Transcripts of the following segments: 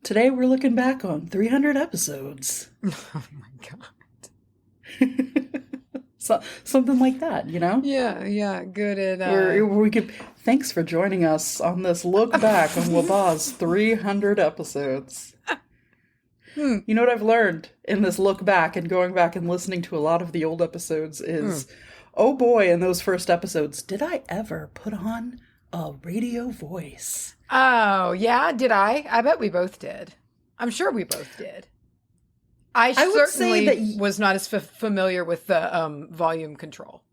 Today we're looking back on 300 episodes. Oh my God. So, something like that, you know? Yeah, good at... Where we could... Thanks for joining us on this look back on WBAH's 300 episodes. You know what I've learned in this look back and going back and listening to a lot of the old episodes is, oh boy, in those first episodes, did I ever put on a radio voice? Oh, yeah, did I? I bet we both did. I'm sure we both did. I would say certainly that was not as familiar with the volume control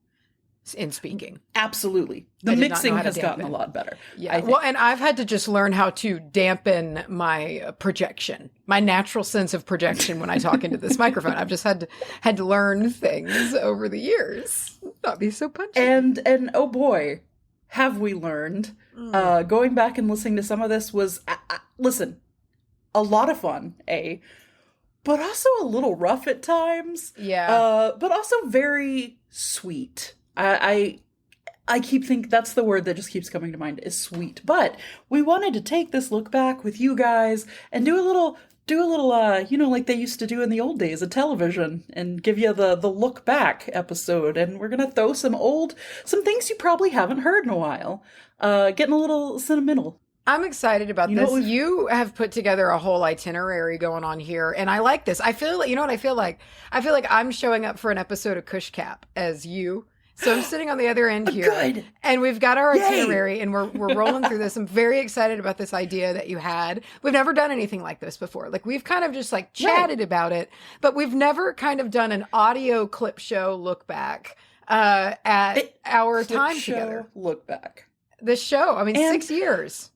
in speaking. Absolutely. The mixing has gotten a lot better. Yeah. Well, and I've had to just learn how to dampen my projection, my natural sense of projection when I talk into this microphone. I've just had to learn things over the years. Not be so punchy. And oh boy, have we learned. Going back and listening to some of this was, listen, a lot of fun, but also a little rough at times. Yeah. But also very sweet. I keep thinking that's the word that just keeps coming to mind is sweet. But we wanted to take this look back with you guys and do a little, like they used to do in the old days of television and give you the look back episode. And we're going to throw some things you probably haven't heard in a while. Getting a little sentimental. I'm excited about this. You have put together a whole itinerary going on here, and I like this. I feel like, you know what I feel like? I feel like I'm showing up for an episode of Cush Cap as you. So I'm sitting on the other end here, Good. And we've got our itinerary, and we're rolling through this. I'm very excited about this idea that you had. We've never done anything like this before. Like, we've kind of just like chatted about it, but we've never kind of done an audio clip show look back at our time together. Look back. This show, I mean, 6 years.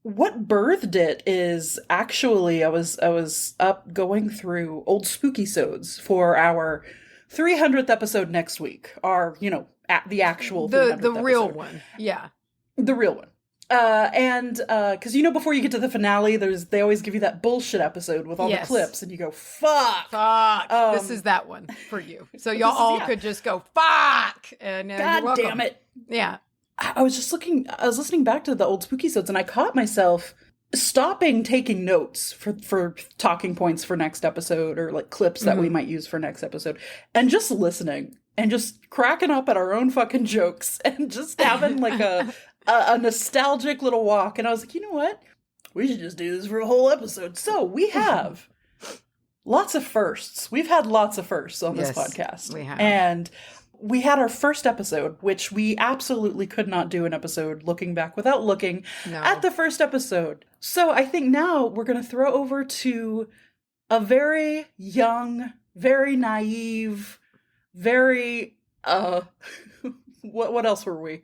What birthed it is actually I was up going through old Spookysodes for our 300th episode next week. Our, the actual 300th the real episode. one. Yeah. The real one. And because before you get to the finale, they always give you that bullshit episode with all the clips, and you go, fuck. This is that one for you. So y'all all could just go, fuck. And God damn it. Yeah. I was listening back to the old Spookysodes, and I caught myself stopping taking notes for talking points for next episode or like clips that we might use for next episode, and just listening and just cracking up at our own fucking jokes and just having like a nostalgic little walk. And I was like, you know what? We should just do this for a whole episode. So we have lots of firsts. We've had lots of firsts on this podcast. We have. And we had our first episode, which we absolutely could not do an episode looking back without looking at the first episode. So I think now we're going to throw over to a very young, very naive, very, what else were we?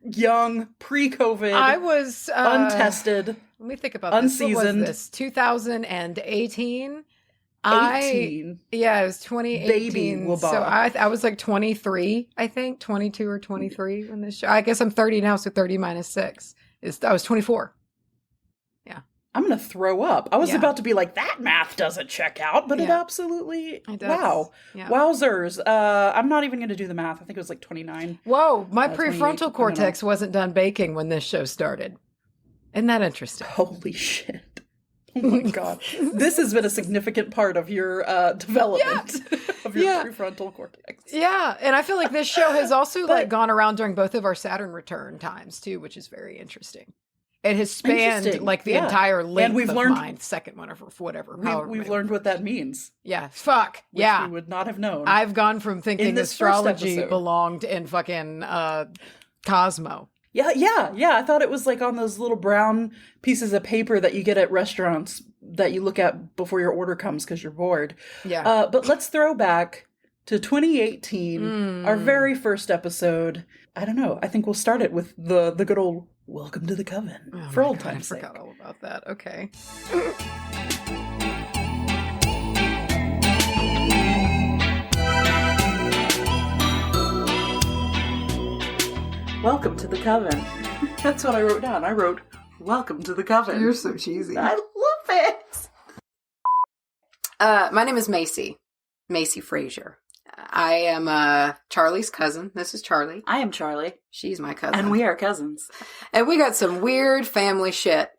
Young, pre-COVID. I was untested. Let me think about unseasoned. This. What was this? 2018? 18. It was 2018. Baby WBAH. So I was like 23, I think, 22 or 23 when this show. I guess I'm 30 now, so 30 minus 6 I was 24. Yeah. I'm going to throw up. I was about to be like, that math doesn't check out, but it absolutely, it does. Wow. Yeah. Wowzers. I'm not even going to do the math. I think it was like 29. Whoa, my prefrontal cortex wasn't done baking when this show started. Isn't that interesting? Holy shit. Oh my God. This has been a significant part of your development of your prefrontal cortex. Yeah. And I feel like this show has also gone around during both of our Saturn return times too, which is very interesting. It has spanned like the entire length of my second one or whatever. We've learned what that means. Yeah. Fuck. Which we would not have known. I've gone from thinking astrology belonged in fucking Cosmo. Yeah. I thought it was like on those little brown pieces of paper that you get at restaurants that you look at before your order comes because you're bored. Yeah. But let's throw back to 2018, our very first episode. I don't know. I think we'll start it with the good old Welcome to the Coven for old time's sake. I forgot all about that. Okay. Welcome to the Coven. That's what I wrote down. I wrote, Welcome to the Coven. You're so cheesy. I love it. My name is Macy. Macy Frazier. I am Charlie's cousin. This is Charlie. I am Charlie. She's my cousin. And we are cousins. And we got some weird family shit.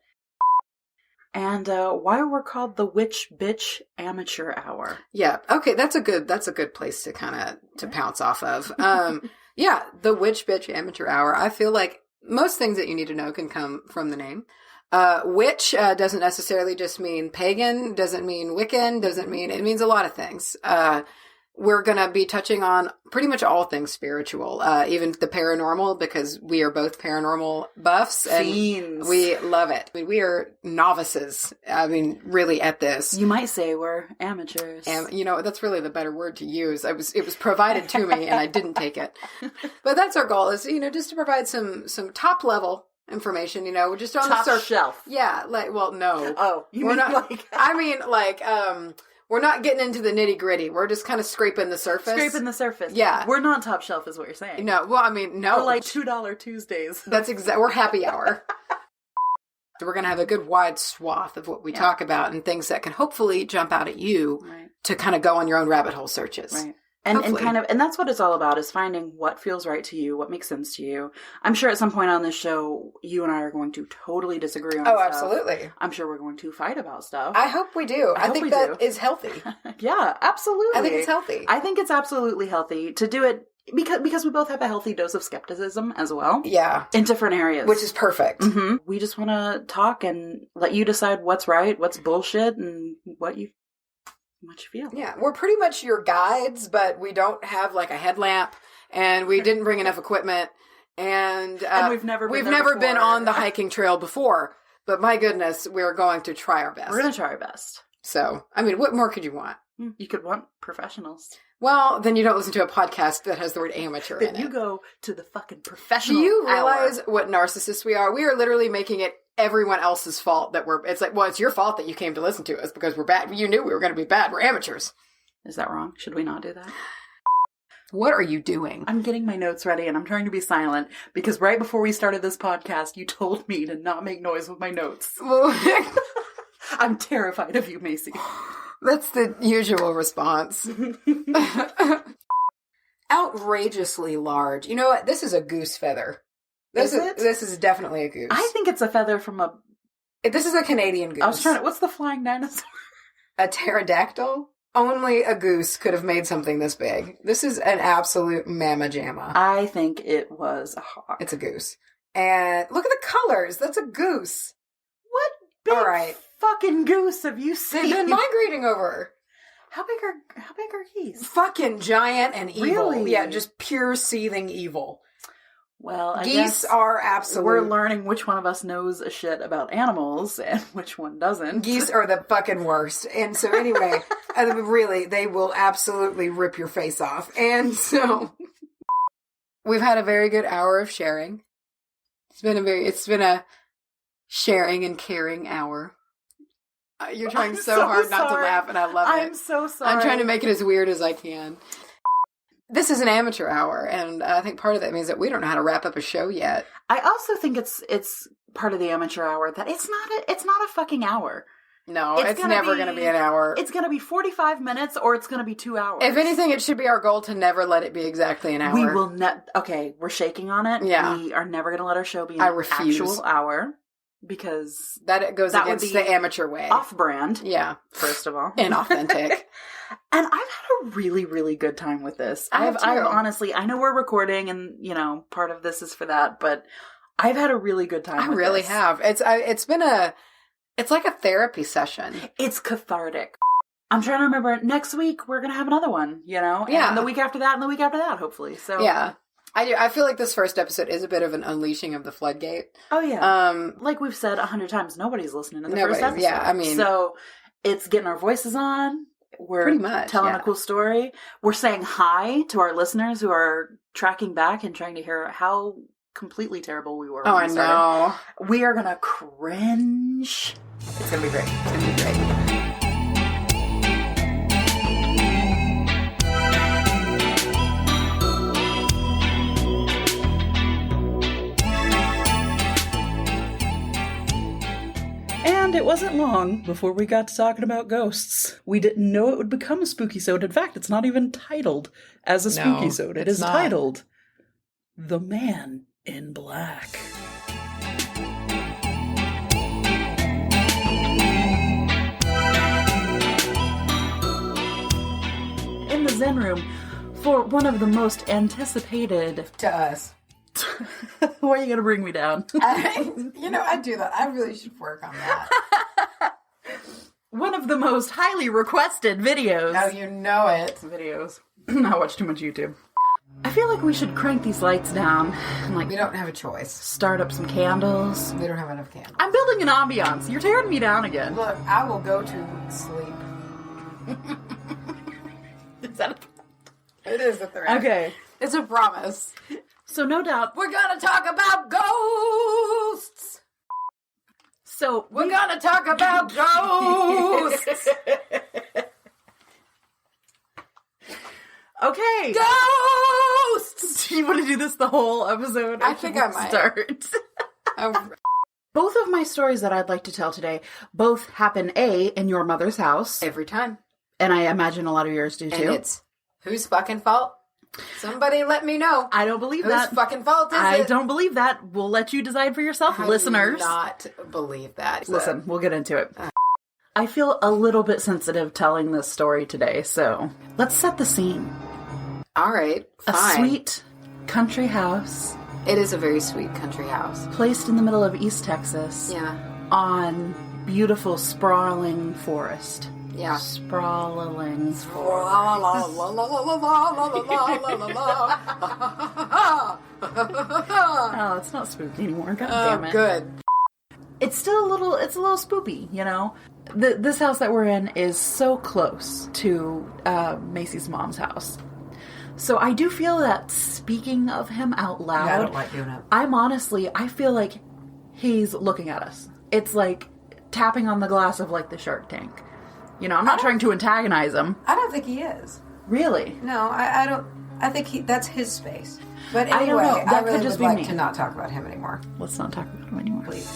And why we're called the Witch Bitch Amateur Hour. Yeah. Okay. That's a good place to kind of pounce off of. Yeah. The Witch Bitch Amateur Hour. I feel like most things that you need to know can come from the name. Witch doesn't necessarily just mean pagan, doesn't mean Wiccan, it means a lot of things. We're going to be touching on pretty much all things spiritual, even the paranormal, because we are both paranormal buffs. Fiends. And we love it. I mean, we are novices, really at this. You might say we're amateurs. That's really the better word to use. It was provided to me and I didn't take it. But that's our goal is, just to provide some top level information, we're just on top the surface. Shelf. Yeah, no. Oh, we're not, we're not getting into the nitty gritty. We're just kind of scraping the surface. Yeah. We're not top shelf is what you're saying. No, no. We're like $2 Tuesdays. We're happy hour. So we're going to have a good wide swath of what we talk about and things that can hopefully jump out at you to kind of go on your own rabbit hole searches. Right. And that's what it's all about, is finding what feels right to you, what makes sense to you. I'm sure at some point on this show, you and I are going to totally disagree on stuff. Oh, absolutely. I'm sure we're going to fight about stuff. I hope we do. I think that is healthy. Yeah, absolutely. I think it's healthy. I think it's absolutely healthy to do it because we both have a healthy dose of skepticism as well. Yeah. In different areas. Which is perfect. Mm-hmm. We just want to talk and let you decide what's right, what's bullshit, and what you feel. Yeah, we're pretty much your guides, but we don't have like a headlamp, and we didn't bring enough equipment, and we've never been on the hiking trail before. But my goodness, we're going to try our best. We're going to try our best. So, what more could you want? You could want professionals. Well, then you don't listen to a podcast that has the word amateur in it. Then you go to the fucking professional. Do you realize what narcissists we are? We are literally making it everyone else's fault that it's like, well, it's your fault that you came to listen to us because we're bad. You knew we were going to be bad. We're amateurs. Is that wrong? Should we not do that? What are you doing? I'm getting my notes ready and I'm trying to be silent because right before we started this podcast, you told me to not make noise with my notes. I'm terrified of you, Macy. That's the usual response. Outrageously large. You know what? This is a goose feather. This is definitely a goose. I think it's a feather from a... This is a Canadian goose. I was trying to... What's the flying dinosaur? A pterodactyl? Only a goose could have made something this big. This is an absolute mamma jamma. I think it was a hawk. It's a goose. And look at the colors. That's a goose. What big fucking goose have you seen? They've been migrating over. How big are geese? Fucking giant and evil. Really? Yeah, just pure seething evil. Well, I geese guess are absolute. We're learning which one of us knows a shit about animals and which one doesn't. Geese are the fucking worst. And so anyway, really, they will absolutely rip your face off. And so we've had a very good hour of sharing. It's been a sharing and caring hour. You're trying so hard not to laugh, and I love it. I'm so sorry. I'm trying to make it as weird as I can. This is an amateur hour, and I think part of that means that we don't know how to wrap up a show yet. I also think it's part of the amateur hour that it's not a fucking hour. No, it's never going to be an hour. It's going to be 45 minutes, or it's going to be 2 hours. If anything, it should be our goal to never let it be exactly an hour. We will okay, we're shaking on it. Yeah. We are never going to let our show be an actual hour. Because that goes against the amateur way. Off-brand. Yeah. First of all. And authentic. And I've had a really, really good time with this. I've honestly, I know we're recording and, part of this is for that, but I've had a really good time with this. I really have. It's like a therapy session. It's cathartic. I'm trying to remember, next week we're going to have another one, Yeah. And the week after that and the week after that, hopefully. So yeah. I feel like this first episode is a bit of an unleashing of the floodgate. Oh, yeah. Like we've said 100 times, nobody's listening to the first episode. Yeah, So it's getting our voices on. We're pretty much telling a cool story. We're saying hi to our listeners who are tracking back and trying to hear how completely terrible we were. Oh, I know. We are going to cringe. It's going to be great. It's going to be great. And it wasn't long before we got to talking about ghosts. We didn't know it would become a Spookysode. In fact, it's not even titled as a Spookysode. It is titled The Man in Black. den room for one of the most anticipated... To us. Why are you going to bring me down? I do that. I really should work on that. One of the most highly requested videos. Oh, you know it. Videos. I watch too much YouTube. I feel like we should crank these lights down and we don't have a choice. Start up some candles. We don't have enough candles. I'm building an ambiance. You're tearing me down again. Look, I will go to sleep. Is that a threat? It is a threat. Okay. It's a promise. So no doubt we're gonna talk about ghosts. So we're gonna talk about ghosts. Okay. Ghosts! Do you want to do this the whole episode? I think I might. Start. Both of my stories that I'd like to tell today both happen, in your mother's house. Every time. And I imagine a lot of yours do, too. And it's whose fucking fault? Somebody let me know. I don't believe that. Whose fucking fault is it? I don't believe that. We'll let you decide for yourself, listeners. I do not believe that. Listen, we'll get into it. I feel a little bit sensitive telling this story today, so let's set the scene. All right, fine. A sweet country house. It is a very sweet country house. Placed in the middle of East Texas. Yeah. On beautiful, sprawling forest. Yeah. Sprawling. Oh, it's not spooky anymore. God damn it. Good. It's still a little spoopy, you know? This house that we're in is so close to Macy's mom's house. So I do feel that speaking of him out loud, I don't like doing it. I feel like he's looking at us. It's like tapping on the glass of like the Shark Tank. You know, I'm not trying to antagonize him. I don't think he is. Really? No, I don't. I think that's his space. But anyway, I don't know. That really could just would be like me. to not talk about him anymore. Let's not talk about him anymore. Please.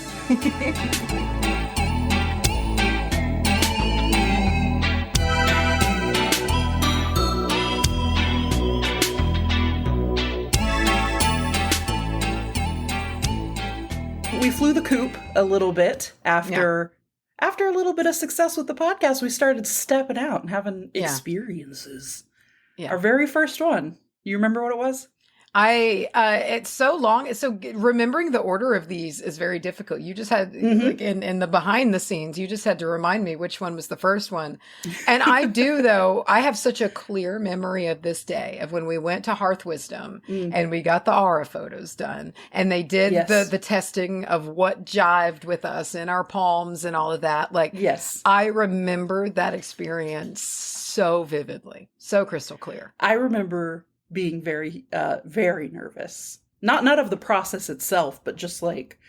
We flew the coop a little bit after a little bit of success with the podcast. We started stepping out and having experiences. Yeah. Our very first one. You remember what it was? It's so long. So remembering the order of these is very difficult. You just had, like in the behind the scenes, you just had to remind me which one was the first one. And I do, though, I have such a clear memory of this day, of when we went to Hearth Wisdom and we got the aura photos done. And they did the testing of what jived with us in our palms and all of that. Like, I remember that experience so vividly, so crystal clear. I remember being very, very nervous. Not of the process itself, but just like,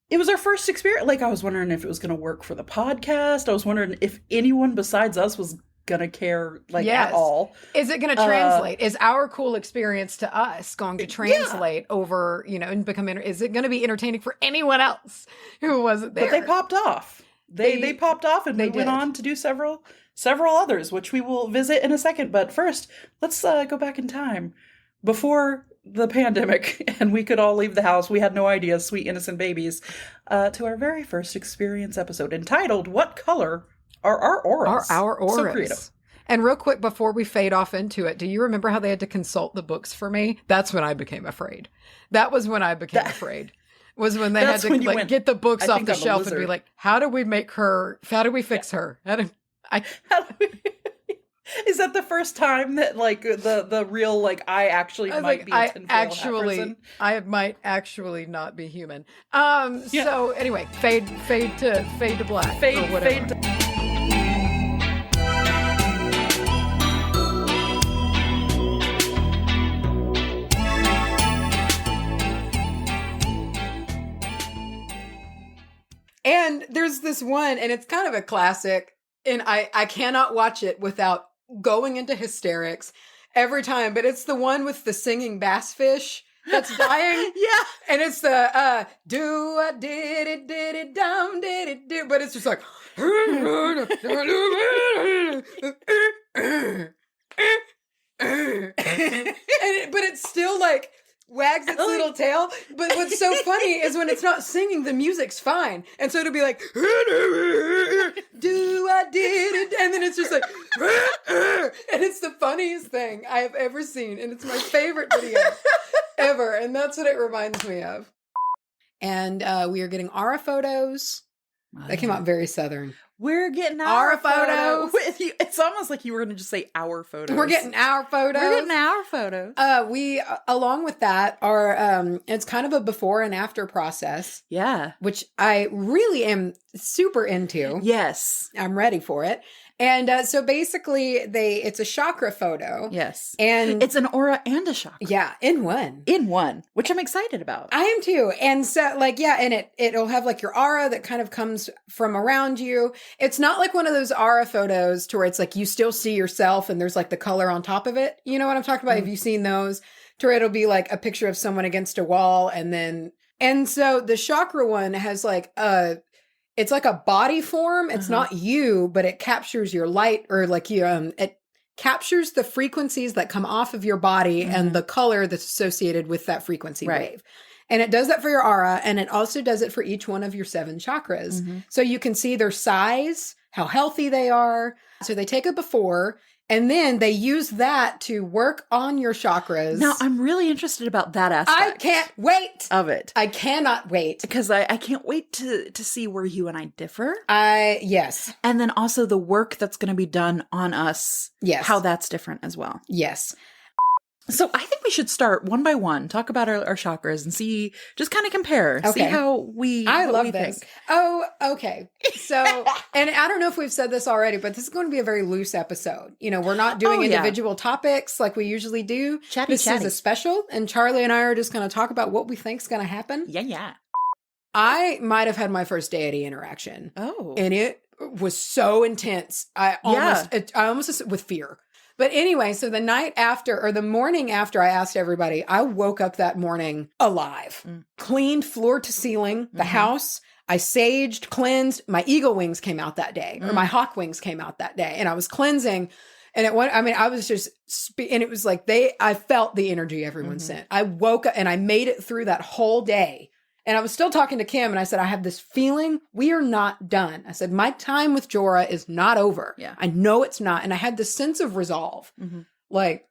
it was our first experience. Like, I was wondering if it was going to work for the podcast. I was wondering if anyone besides us was going to care, at all. Is it going to translate? Is our cool experience to us going to translate over, and become, is it going to be entertaining for anyone else who wasn't there? But they popped off. They popped off and they went on to do several others, which we will visit in a second. But first, let's go back in time. Before the pandemic and we could all leave the house, we had no idea, sweet innocent babies, to our very first experience episode entitled, What Color Are Our Auras? Our auras. So creative. And real quick, before we fade off into it, do you remember how they had to consult the books for me? That's when I became afraid. That was when I became afraid. Was when they had to get the books off the shelf and be like, how do we fix her? Is that the first time that the real I actually might be a tinfoil hat person? I might actually not be human. So anyway, fade to black. Fade to And there's this one, and it's kind of a classic, and I cannot watch it without going into hysterics every time, but it's the one with the singing bass fish that's dying. Yeah. And it's the, do I did it, dum, did it, but it's just like, but it's still like, wags its little tail, but what's so funny is when it's not singing, the music's fine, and so it'll be like, do I did it, and then it's just like, And it's the funniest thing I have ever seen. And it's my favorite video ever. And that's what it reminds me of. And we are getting aura photos. That came out very Southern. We're getting our photos. It's almost like you were going to just say our photos. We're getting our photos. We're getting our photos. We, along with that, are it's kind of a before and after process. Yeah. Which I really am super into. Yes. I'm ready for it. And so basically, it's a chakra photo. Yes. And it's an aura and a chakra. Yeah, in one. In one, which I'm excited about. I am too. And so, like, yeah, and it'll have like your aura that kind of comes from around you. It's not like one of those aura photos to where it's like you still see yourself and there's like the color on top of it. You know what I'm talking about? Have you seen those? To where it'll be like a picture of someone against a wall and so the chakra one has like it's like a body form. It's not you, but it captures your light or like it captures the frequencies that come off of your body and the color that's associated with that frequency wave. And it does that for your aura. And it also does it for each one of your 7 chakras. So you can see their size, how healthy they are. So they take a before and then they use that to work on your chakras. Now, I'm really interested about that aspect. I can't wait. Of it. I cannot wait. Because I can't wait to see where you and I differ. Yes. And then also the work that's going to be done on us. Yes. How that's different as well. Yes. So I think we should start one by one, talk about our chakras and see, just kind of compare, see how we love this. Think. Oh, okay. So, and I don't know if we've said this already, but this is going to be a very loose episode. You know, we're not doing individual topics like we usually do. This is a special, and Charlye and I are just going to talk about what we think is going to happen. Yeah. I might have had my first deity interaction. Oh. And it was so intense. I almost with fear. But anyway, so the night after or the morning after I asked everybody, I woke up that morning alive, cleaned floor to ceiling, the house. I saged, cleansed. My eagle wings came out that day or my hawk wings came out that day and I was cleansing and I was just, and it was like I felt the energy everyone sent. I woke up and I made it through that whole day. And I was still talking to Kim and I said, I have this feeling we are not done. I said, my time with Jorah is not over. Yeah. I know it's not. And I had this sense of resolve. Like,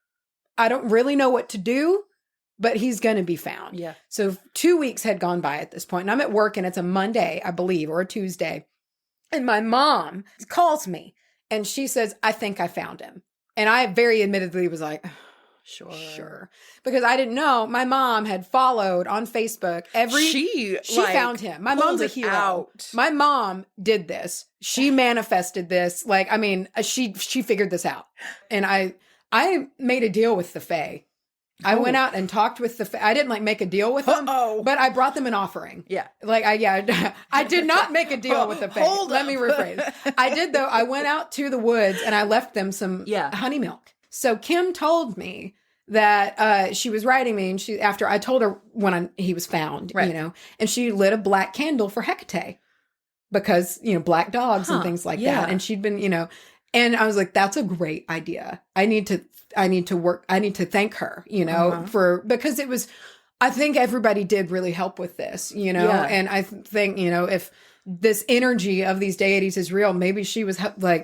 I don't really know what to do, but he's going to be found. Yeah. So 2 weeks had gone by at this point and I'm at work and it's a Monday, I believe, or a Tuesday. And my mom calls me and she says, I think I found him. And I very admittedly was like, Sure. Because I didn't know. My mom had followed on Facebook she found him. My mom's a hero. My mom did this. She manifested this. Like, I mean, she figured this out. And I made a deal with the Fae. I went out and talked with the Fae. I didn't make a deal with them, but I brought them an offering. Yeah. I did not make a deal with the Fae. Let me rephrase. I did though. I went out to the woods and I left them some honey milk. So Kim told me that she was writing me, and after I told her when he was found, and she lit a black candle for Hecate because black dogs and things like that, and she'd been and I was like, that's a great idea. I need to thank her, because it was. I think everybody did really help with this, and I think if this energy of these deities is real. Maybe she was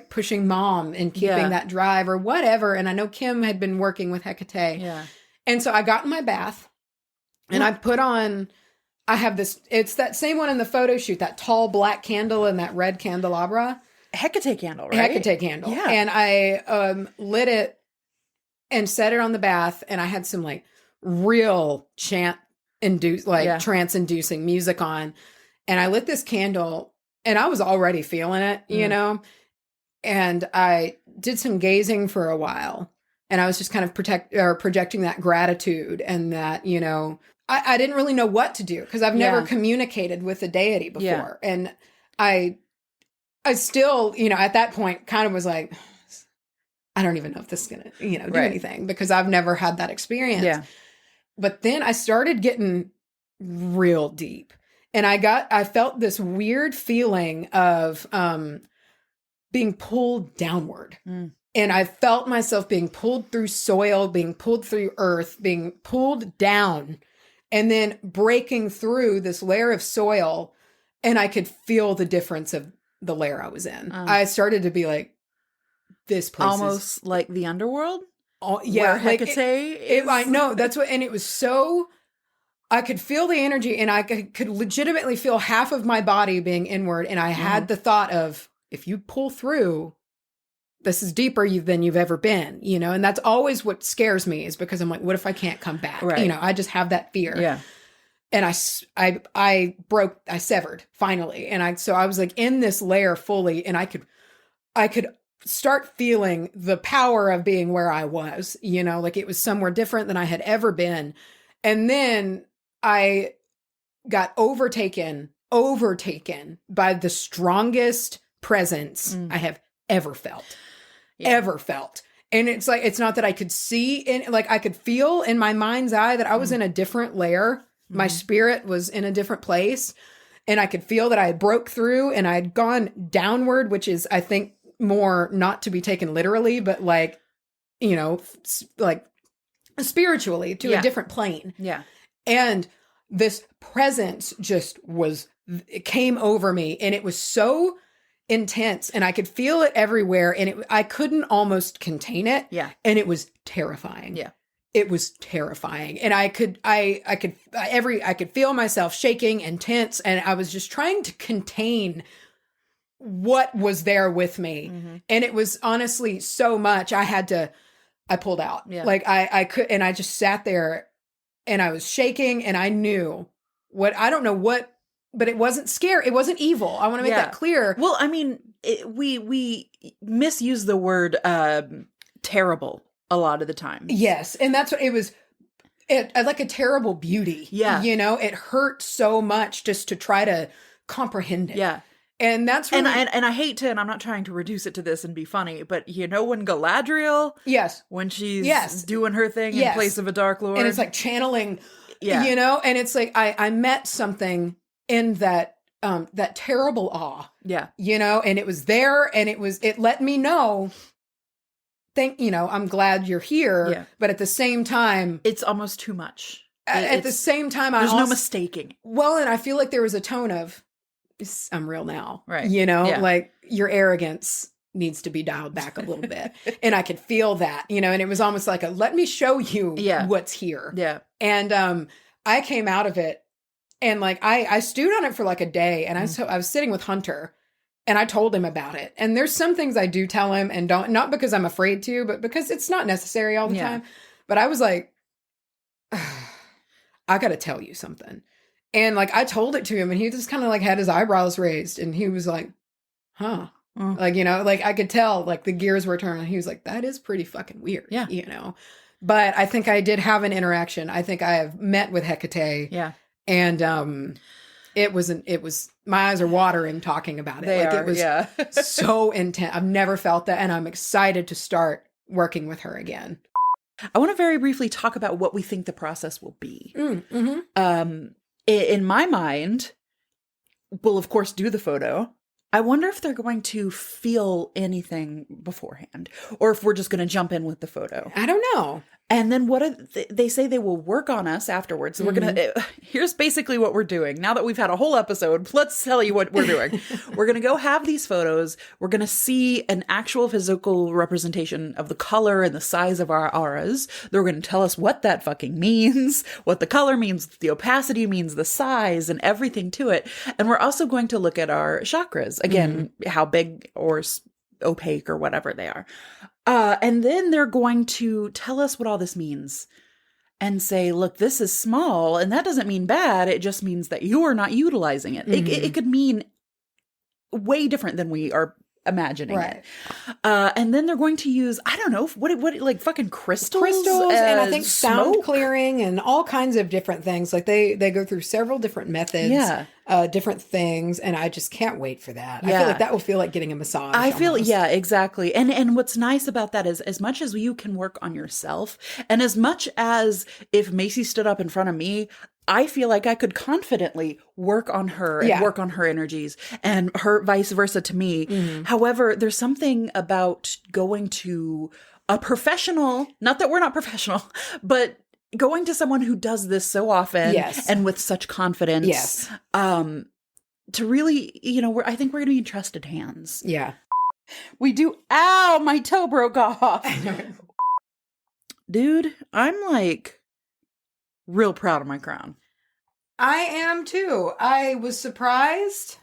pushing mom and keeping that drive or whatever. And I know Kim had been working with Hecate. Yeah. And so I got in my bath and I put on, I have this, it's that same one in the photo shoot, that tall black candle and that red candelabra. Hecate candle, right? Hecate candle. Yeah. And I lit it and set it on the bath. And I had some real trance inducing music on. And I lit this candle and I was already feeling it, and I did some gazing for a while and I was just kind of projecting that gratitude and that, I didn't really know what to do because I've never communicated with a deity before. Yeah. And I still, at that point kind of was like, I don't even know if this is going to, do anything because I've never had that experience. Yeah. But then I started getting real deep. And I felt this weird feeling of being pulled downward. And I felt myself being pulled through soil, being pulled through earth, being pulled down, and then breaking through this layer of soil. And I could feel the difference of the layer I was in. I started to be like, this place almost like the underworld. Yeah, where Hecate is. I know that's what, and it was so. I could feel the energy, and I could legitimately feel half of my body being inward, and I had the thought of, if you pull through, this is deeper than you've ever been, you know? And that's always what scares me, is because I'm like, what if I can't come back? Right. You know, I just have that fear. Yeah. And I severed finally. And so I was like in this layer fully, and I could start feeling the power of being where I was, you know, like it was somewhere different than I had ever been. And then I got overtaken by the strongest presence I have ever felt. And it's like, it's not that I could see like I could feel in my mind's eye that I was in a different layer. My spirit was in a different place, and I could feel that I broke through and I had gone downward, which is, I think, more not to be taken literally, but like, you know, like spiritually to a different plane. Yeah. And this presence just it came over me, and it was so intense, and I could feel it everywhere, and I couldn't almost contain it. Yeah. And it was terrifying. Yeah. It was terrifying. And I could feel myself shaking and tense, and I was just trying to contain what was there with me. And it was honestly so much I pulled out. Yeah. Like I could, and I just sat there, and I was shaking, and I knew I don't know what, but it wasn't scary. It wasn't evil. I want to make that clear. Well, I mean, we misuse the word terrible a lot of the time. Yes. And that's what it was. Like a terrible beauty. Yeah. You know, it hurt so much just to try to comprehend it. Yeah. And that's really, and I hate to, and I'm not trying to reduce it to this and be funny, but you know when Galadriel, when she's doing her thing in place of a Dark Lord, and it's like channeling, you know, and it's like I met something in that terrible awe, you know, and it was there, and it let me know. I'm glad you're here, but at the same time, it's almost too much. At the same time, there's no mistaking. Well, and I feel like there was a tone of, I'm real now, right? You know, like your arrogance needs to be dialed back a little bit, and I could feel that, you know, and it was almost like let me show you what's here, and I came out of it, and like I stewed on it for like a day, and I was sitting with Hunter. And I told him about it. And there's some things I do tell him and don't, not because I'm afraid to, but because it's not necessary all the time. But I was like, I got to tell you something. And like, I told it to him, and he just kind of like had his eyebrows raised, and he was like, huh. Like, you know, like I could tell like the gears were turning. He was like, that is pretty fucking weird. Yeah. You know, but I think I did have an interaction. I think I have met with Hecate. Yeah. And, it was, my eyes are watering talking about it. It was so intense. I've never felt that. And I'm excited to start working with her again. I want to very briefly talk about what we think the process will be. In my mind, we'll of course do the photo. I wonder if they're going to feel anything beforehand, or if we're just going to jump in with the photo. I don't know. And then they say they will work on us afterwards. So we're going to, here's basically what we're doing. Now that we've had a whole episode, let's tell you what we're doing. We're going to go have these photos. We're going to see an actual physical representation of the color and the size of our auras. They're going to tell us what that fucking means, what the color means, the opacity means, the size, and everything to it. And we're also going to look at our chakras. Again, how big or opaque or whatever they are. And then they're going to tell us what all this means and say, look, this is small, and that doesn't mean bad. It just means that you're not utilizing it. It could mean way different than we are imagining it. And then they're going to use, I don't know, what like fucking crystals and I think sound clearing and all kinds of different things. Like they go through several different methods, different things, and I just can't wait for that. I feel like that will feel like getting a massage. I feel exactly. And what's nice about that is as much as you can work on yourself, and as much as if Macy stood up in front of me, I feel like I could confidently work on her and work on her energies, and her vice versa to me. However, there's something about going to a professional, not that we're not professional, but going to someone who does this so often and with such confidence, to really, I think we're going to be in trusted hands. Yeah. We do. Ow, my toe broke off. Dude, I'm like real proud of my crown. I am too. I was surprised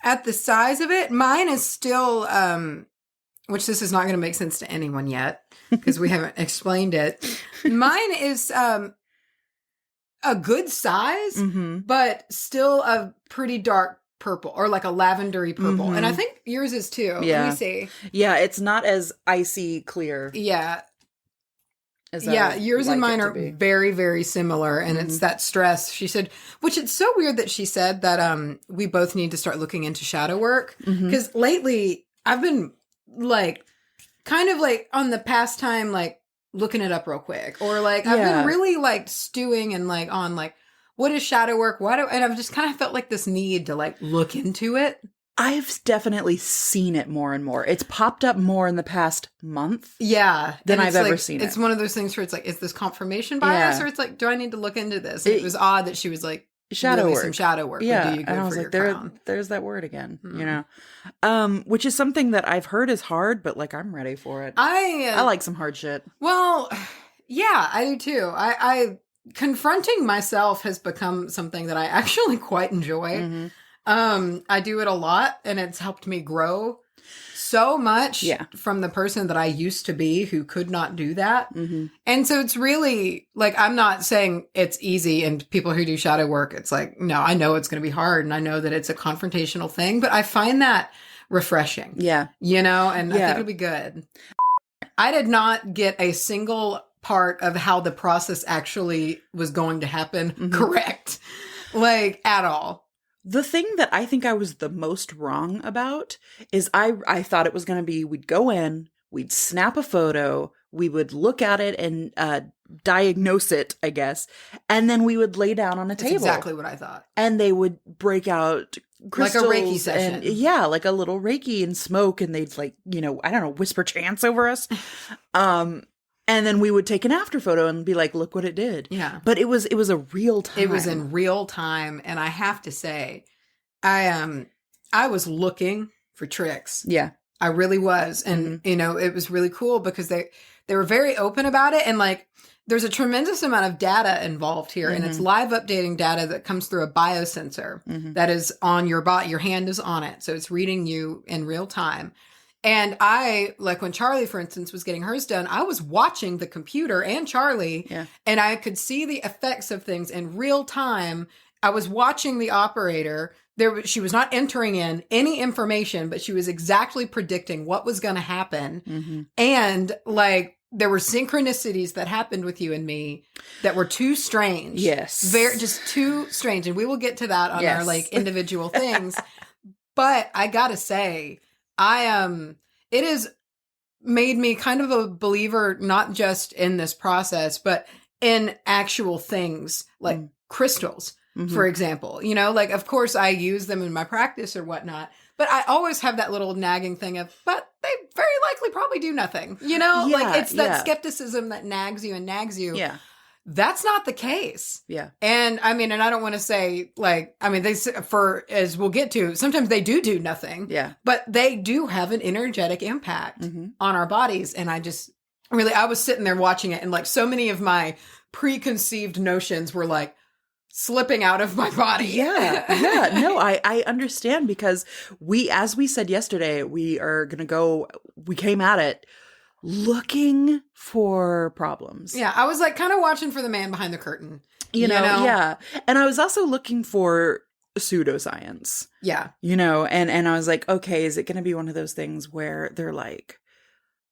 at the size of it. Mine is still, which this is not going to make sense to anyone yet because we haven't explained it. Mine is a good size, but still a pretty dark purple or like a lavendery purple. And I think yours is too. Yeah. Let me see. Yeah, it's not as icy clear. Yeah. As Yours and mine are very, very similar. And it's that stress. She said, which it's so weird that she said that we both need to start looking into shadow work. Because lately I've been like kind of like on the pastime, like looking it up real quick. Or like I've been really like stewing and like on like, what is shadow work? And I've just kind of felt like this need to like look into it. I've definitely seen it more and more. It's popped up more in the past month. Yeah. Than I've ever seen it. It's one of those things where it's like, is this confirmation bias? Or it's like, do I need to look into this? And it was odd that she was like, shadow work. Some shadow work. Yeah. Do you and I was like, there's that word again, you know? Which is something that I've heard is hard, but like, I'm ready for it. I like some hard shit. Well, yeah, I do too. I confronting myself has become something that I actually quite enjoy. I do it a lot and it's helped me grow so much from the person that I used to be who could not do that. And so it's really like, I'm not saying it's easy and people who do shadow work, it's like, no, I know it's going to be hard and I know that it's a confrontational thing, but I find that refreshing. Yeah. You know, and I think it'll be good. I did not get a single part of how the process actually was going to happen correct, like at all. The thing that I think I was the most wrong about is I thought it was going to be, we'd go in, we'd snap a photo, we would look at it and diagnose it, I guess, and then we would lay down on a table. Exactly what I thought. And they would break out crystals. Like a Reiki session. And, like a little Reiki and smoke, and they'd like, you know, I don't know, whisper chants over us. And then we would take an after photo and be like, look what it did. Yeah. But it was a real time. It was in real time. And I have to say, I was looking for tricks. Yeah. I really was. And, you know, it was really cool because they were very open about it. And like, there's a tremendous amount of data involved here. And it's live updating data that comes through a biosensor that is on your body. Your hand is on it. So it's reading you in real time. And I, like when Charlye, for instance, was getting hers done, I was watching the computer and Charlye, and I could see the effects of things in real time. I was watching the operator. She was not entering in any information, but she was exactly predicting what was going to happen. And like, there were synchronicities that happened with you and me that were too strange. Yes. Just too strange. And we will get to that on our like individual things. But I gotta say, it has made me kind of a believer, not just in this process, but in actual things like crystals, for example. You know, like, of course, I use them in my practice or whatnot, but I always have that little nagging thing of, but they very likely probably do nothing. You know, like it's that skepticism that nags you and nags you. Yeah. That's not the case. Yeah. And I mean, and I don't want to say like, I mean, as we'll get to, sometimes they do nothing. Yeah. But they do have an energetic impact on our bodies. And I was sitting there watching it and like so many of my preconceived notions were like slipping out of my body. Yeah. Yeah. No, I understand because as we said yesterday, we came at it looking for problems. Yeah, I was like kind of watching for the man behind the curtain. You know? Yeah. And I was also looking for pseudoscience. Yeah. You know, and I was like, okay, is it going to be one of those things where they're like,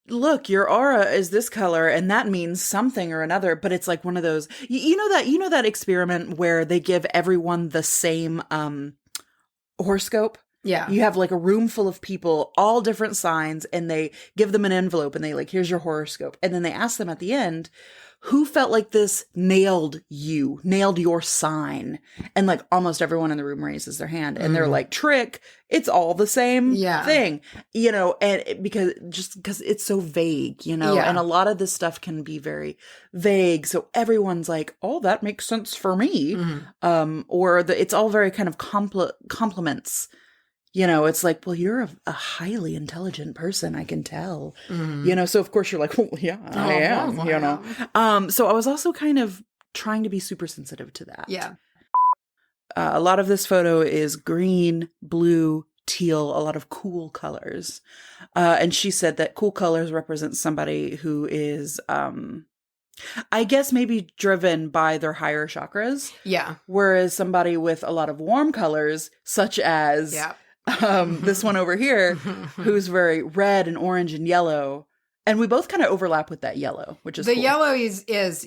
look, your aura is this color and that means something or another, but it's like one of those, you know that experiment where they give everyone the same horoscope? Yeah. You have like a room full of people, all different signs, and they give them an envelope and they like, here's your horoscope. And then they ask them at the end, who felt like this nailed your sign? And like almost everyone in the room raises their hand and they're like, trick, it's all the same thing, you know, and because it's so vague, you know, and a lot of this stuff can be very vague. So everyone's like, oh, that makes sense for me. Or it's all very kind of compliments You know, it's like, well, you're a highly intelligent person, I can tell. You know, so of course you're like, well, yeah, I am, you know. So I was also kind of trying to be super sensitive to that. Yeah. A lot of this photo is green, blue, teal, a lot of cool colors. And she said that cool colors represent somebody who is, I guess maybe driven by their higher chakras. Yeah. Whereas somebody with a lot of warm colors, such as this one over here, who's very red and orange and yellow. And we both kind of overlap with that yellow, which is the cool. yellow is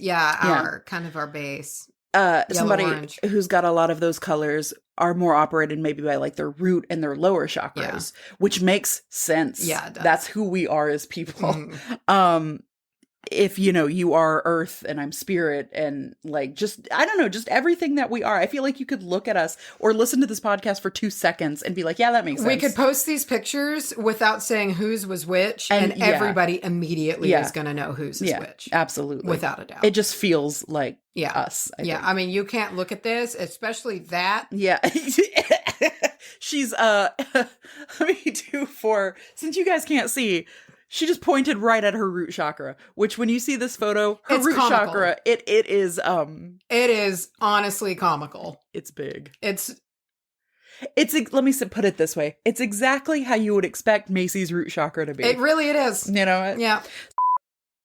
our kind of our base. Somebody orange. who's got a lot of those colors are more operated maybe by like their root and their lower chakras, which makes sense. Yeah, it does. That's who we are as people. If, you know, you are earth and I'm spirit and like, just, I don't know, just everything that we are. I feel like you could look at us or listen to this podcast for 2 seconds and be like, yeah, that makes sense. We could post these pictures without saying whose was which, and everybody immediately is going to know whose is which. Absolutely. Without a doubt. It just feels like us. I think. I mean, you can't look at this, especially that. Yeah. She's, let me do since you guys can't see, she just pointed right at her root chakra, which when you see this photo, her root chakra, it is honestly comical. It's big. It's let me put it this way. It's exactly how you would expect Macy's root chakra to be. It is. You know? Yeah.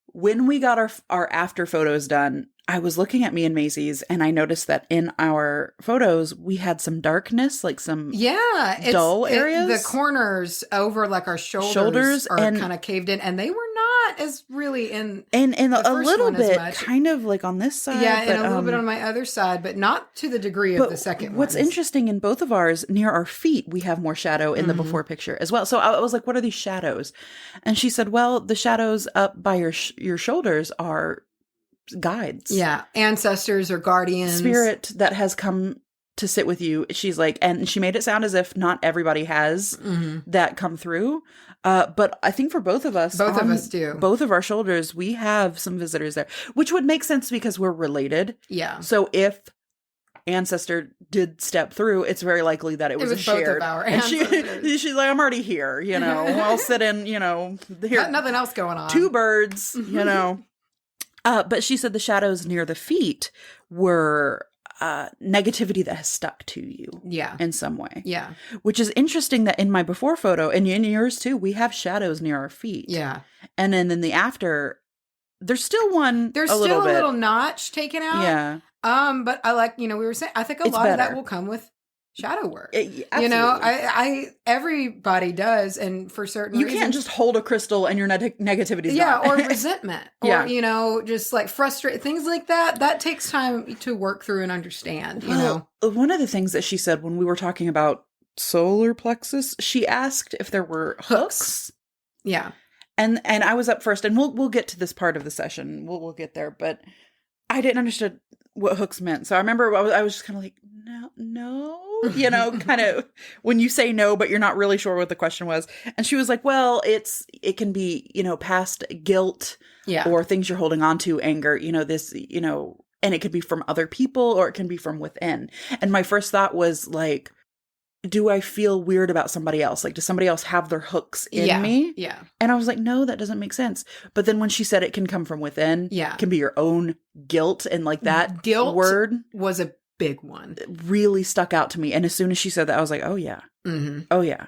When we got our after photos done, I was looking at me and Macy's and I noticed that in our photos, we had some darkness, like some dull areas. The corners over like our shoulders are kind of caved in, and they were not as really in and a little bit kind of like on this side. Yeah, and a little bit on my other side, but not to the degree of the second one. What's interesting in both of ours, near our feet, we have more shadow in the before picture as well. So I was like, what are these shadows? And she said, well, the shadows up by your shoulders are guides. Yeah. Ancestors or guardians. Spirit that has come to sit with you. She's like, and she made it sound as if not everybody has that come through. But I think for both of us do. Both of our shoulders, we have some visitors there, which would make sense because we're related. Yeah. So if Ancestor did step through, it's very likely that it was a shared. Both of our ancestors. She's like, I'm already here, you know. I'll sit in, you know. Here, got nothing else going on. 2 birds, you know. But she said the shadows near the feet were negativity that has stuck to you. Yeah. In some way. Yeah. Which is interesting that in my before photo, and in yours too, we have shadows near our feet. Yeah. And then in the after, there's still one. There's still a little notch taken out. Yeah. But I like, you know, we were saying, I think a lot of that will come with shadow work. You know, I everybody does, and for certain reasons. You can't just hold a crystal and your negativity is or resentment, or you know, just like frustrate things like that. That takes time to work through and understand. You know, one of the things that she said when we were talking about solar plexus, she asked if there were hooks. Yeah, and I was up first, and we'll get to this part of the session. We'll get there, but I didn't understand what hooks meant. So I remember I was just kind of like, no, you know, kind of when you say no, but you're not really sure what the question was. And she was like, well, it can be, you know, past guilt or things you're holding on to, anger, you know, this, you know, and it could be from other people or it can be from within. And my first thought was like, do I feel weird about somebody else? Like, does somebody else have their hooks in me? Yeah. And I was like, no, that doesn't make sense. But then when she said it can come from within, it can be your own guilt. And like that guilt word was a big one. Really stuck out to me. And as soon as she said that, I was like, oh yeah. Oh yeah.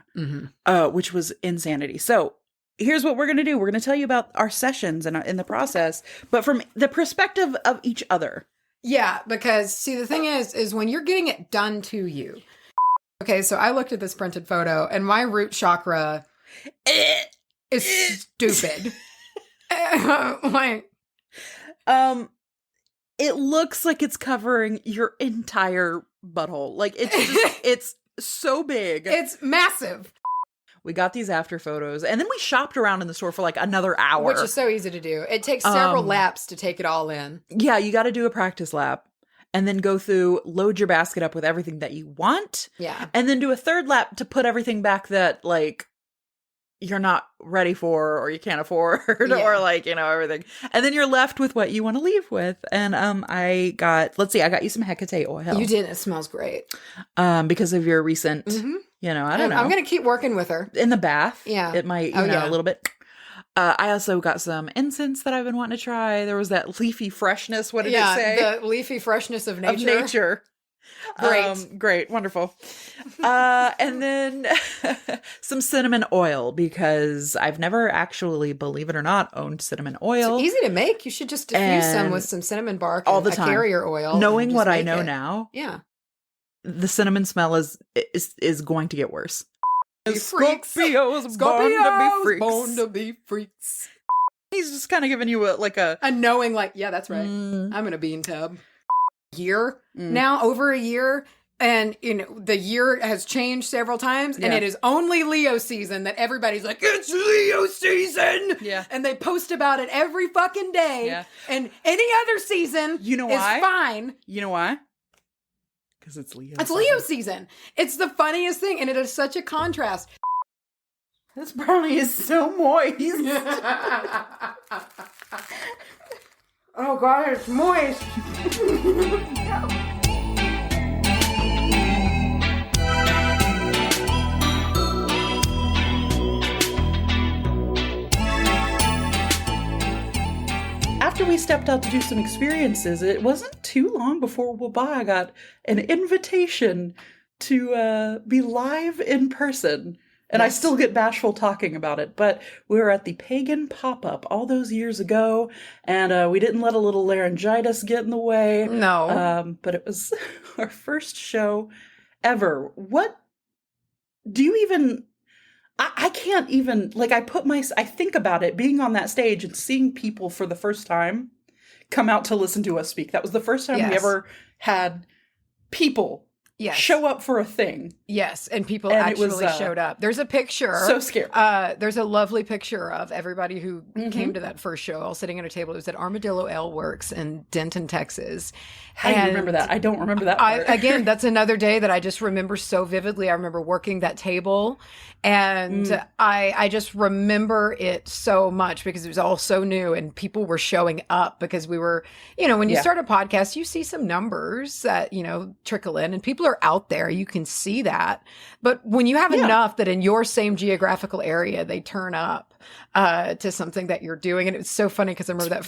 Which was insanity. So here's what we're going to do. We're going to tell you about our sessions and in the process, but from the perspective of each other. Yeah. Because see, the thing is when you're getting it done to you. Okay, so I looked at this printed photo, and my root chakra is stupid. It looks like it's covering your entire butthole. Like it's just, it's so big. It's massive. We got these after photos, and then we shopped around in the store for like another hour, which is so easy to do. It takes several laps to take it all in. Yeah, you got to do a practice lap. And then go through, load your basket up with everything that you want. Yeah. And then do a third lap to put everything back that, like, you're not ready for or you can't afford or, like, you know, everything. And then you're left with what you want to leave with. And I got you some Hecate oil. You did. It smells great. Because of your recent I don't know. I'm going to keep working with her. In the bath. Yeah. It might, a little bit. I also got some incense that I've been wanting to try. There was that leafy freshness. What did it say? The leafy freshness of nature. Great. Wonderful. And then some cinnamon oil, because I've never actually, believe it or not, owned cinnamon oil. It's easy to make. You should just diffuse some with some cinnamon bark all and the time. A carrier oil. Knowing what I know now. Yeah. The cinnamon smell is going to get worse. Scorpios born to be freaks. He's just kind of giving you a knowing, yeah, that's right. I'm in a bean tub. Now, over a year, and the year has changed several times, and it is only Leo season that everybody's like, it's Leo season! Yeah. And they post about it every fucking day. Yeah. And any other season is fine. You know why? Because it's Leo season. It's Leo season. It's the funniest thing, and it is such a contrast. This brownie is so moist. Oh, God, it's moist. After we stepped out to do some experiences, it wasn't too long before WBAH got an invitation to be live in person. And I still get bashful talking about it, but we were at the Pagan Pop-Up all those years ago, and we didn't let a little laryngitis get in the way. No. But it was our first show ever. What do you even... I can't even... I think about it, being on that stage and seeing people for the first time come out to listen to us speak. That was the first time we ever had people show up for a thing. Yes, and people actually showed up. There's a picture. So scary. There's a lovely picture of everybody who came to that first show, all sitting at a table. It was at Armadillo Ale Works in Denton, Texas. How do you remember that? I don't remember that part. Again, that's another day that I just remember so vividly. I remember working that table, and I just remember it so much because it was all so new, and people were showing up because we were, when you start a podcast, you see some numbers that, trickle in, and people are out there. You can see that. But when you have enough that in your same geographical area, they turn up to something that you're doing. And it was so funny because I remember that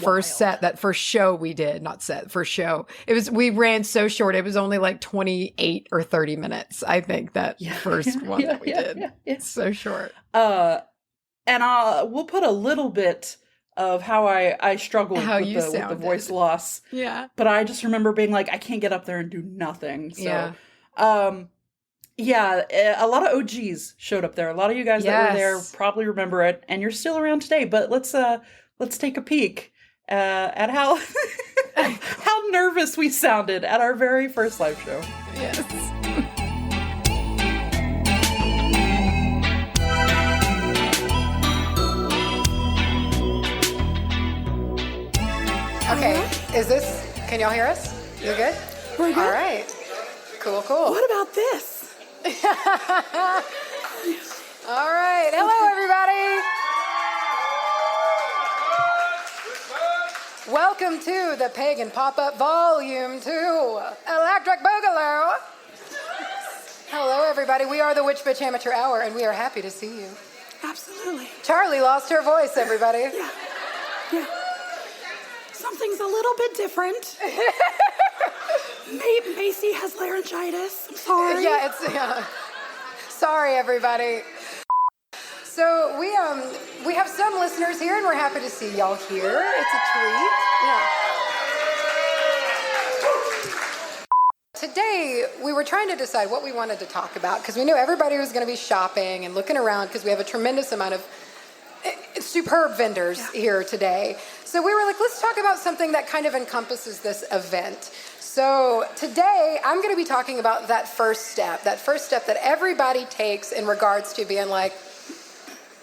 first show we did, first show. We ran so short. It was only 28 or 30 minutes. I think that first one that we did. Yeah. It's so short. And we'll put a little bit of how I struggled with the voice loss. Yeah. But I just remember being I can't get up there and do nothing. So, a lot of OGs showed up there. A lot of you guys that were there probably remember it, and you're still around today. But let's take a peek at how how nervous we sounded at our very first live show. Yes. Okay, can y'all hear us? You're good? We're good. All right. Cool. What about this? All right. Hello, everybody. Welcome to the Pagan Pop-Up Volume 2, Electric Boogaloo. Hello, everybody. We are the Witch Bitch Amateur Hour, and we are happy to see you. Absolutely. Charlye lost her voice, everybody. Yeah. Something's a little bit different. Macy has laryngitis. I'm sorry. Sorry, everybody. So we have some listeners here, and we're happy to see y'all here. It's a treat. Yeah. Today, we were trying to decide what we wanted to talk about because we knew everybody was going to be shopping and looking around because we have a tremendous amount of superb vendors here today. So we were like, let's talk about something that kind of encompasses this event. So today, I'm going to be talking about that first step that everybody takes in regards to being like,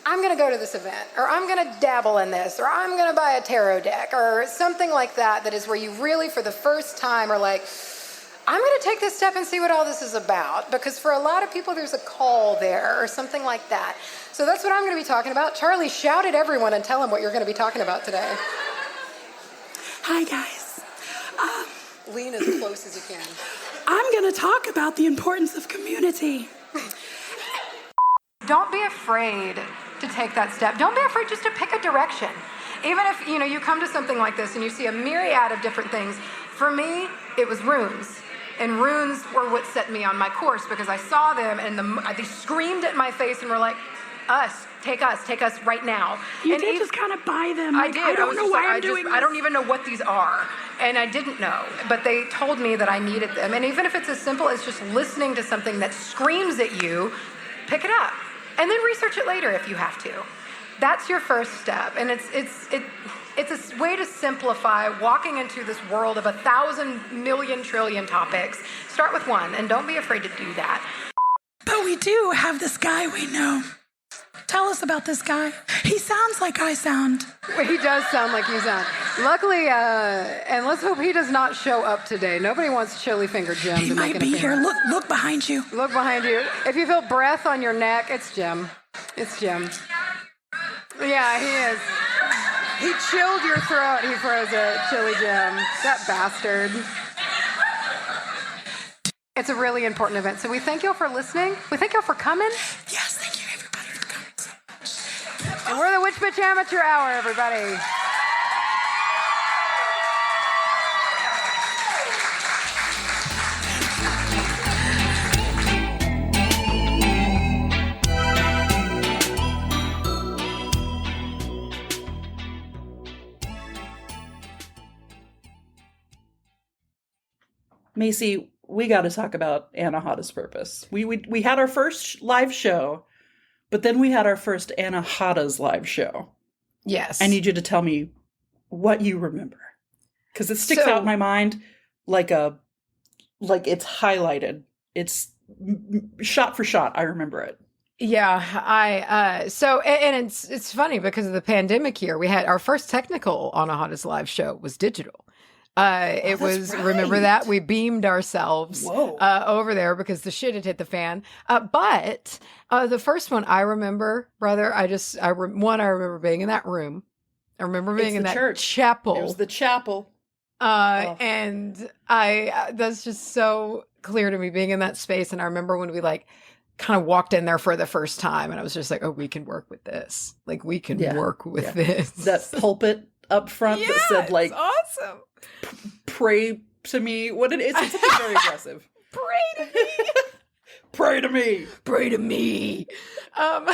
I'm going to go to this event, or I'm going to dabble in this, or I'm going to buy a tarot deck, or something like that, that is where you really, for the first time, are like, I'm going to take this step and see what all this is about. Because for a lot of people, there's a call there, or something like that. So that's what I'm going to be talking about. Charlye, shout at everyone and tell them what you're going to be talking about today. Hi, guys. Lean as close as you can. I'm going to talk about the importance of community. don't be afraid to take that step. Don't be afraid just to pick a direction. Even if, you come to something like this and you see a myriad of different things. For me, it was runes. And runes were what set me on my course because I saw them and they screamed at my face and were like, take us right now. You did just kind of buy them. I did. I don't know why I'm doing this. I don't even know what these are. And I didn't know. But they told me that I needed them. And even if it's as simple as just listening to something that screams at you, pick it up. And then research it later if you have to. That's your first step. And it's a way to simplify walking into this world of 1,000 million trillion topics. Start with one, and don't be afraid to do that. But we do have this guy we know. Tell us about this guy. He sounds like I sound. He does sound like you sound. Luckily, and let's hope he does not show up today. Nobody wants Chili Finger Jim He to make might an be here. appearance. Look behind you. Look behind you. If you feel breath on your neck, it's Jim. It's Jim. Yeah, he is. He chilled your throat. He froze it, Chili Jim. That bastard. It's a really important event. So we thank y'all for listening. We thank y'all for coming. Yes, thank you everybody for coming so much. And we're the Witch Bitch Amateur Hour, everybody. Macy, we got to talk about Anahata's Purpose. We had our first live show, but then we had our first Anahata's live show. Yes. I need you to tell me what you remember, because it sticks out in my mind like it's highlighted. It's shot for shot. I remember it. Yeah, it's funny because of the pandemic year. We had our first technical Anahata's live show was digital. It was, right. Remember that? We beamed ourselves over there because the shit had hit the fan. But the first one I remember, brother, I remember being in that room. I remember being in that church. Chapel. It was the chapel. And that's just so clear to me being in that space. And I remember when we kind of walked in there for the first time and I was just like, oh, we can work with this. Like we can work with this. That pulpit up front that said it's awesome. Pray to me. What it is, it's something very aggressive. Pray to me. Pray to me. Pray to me. I'm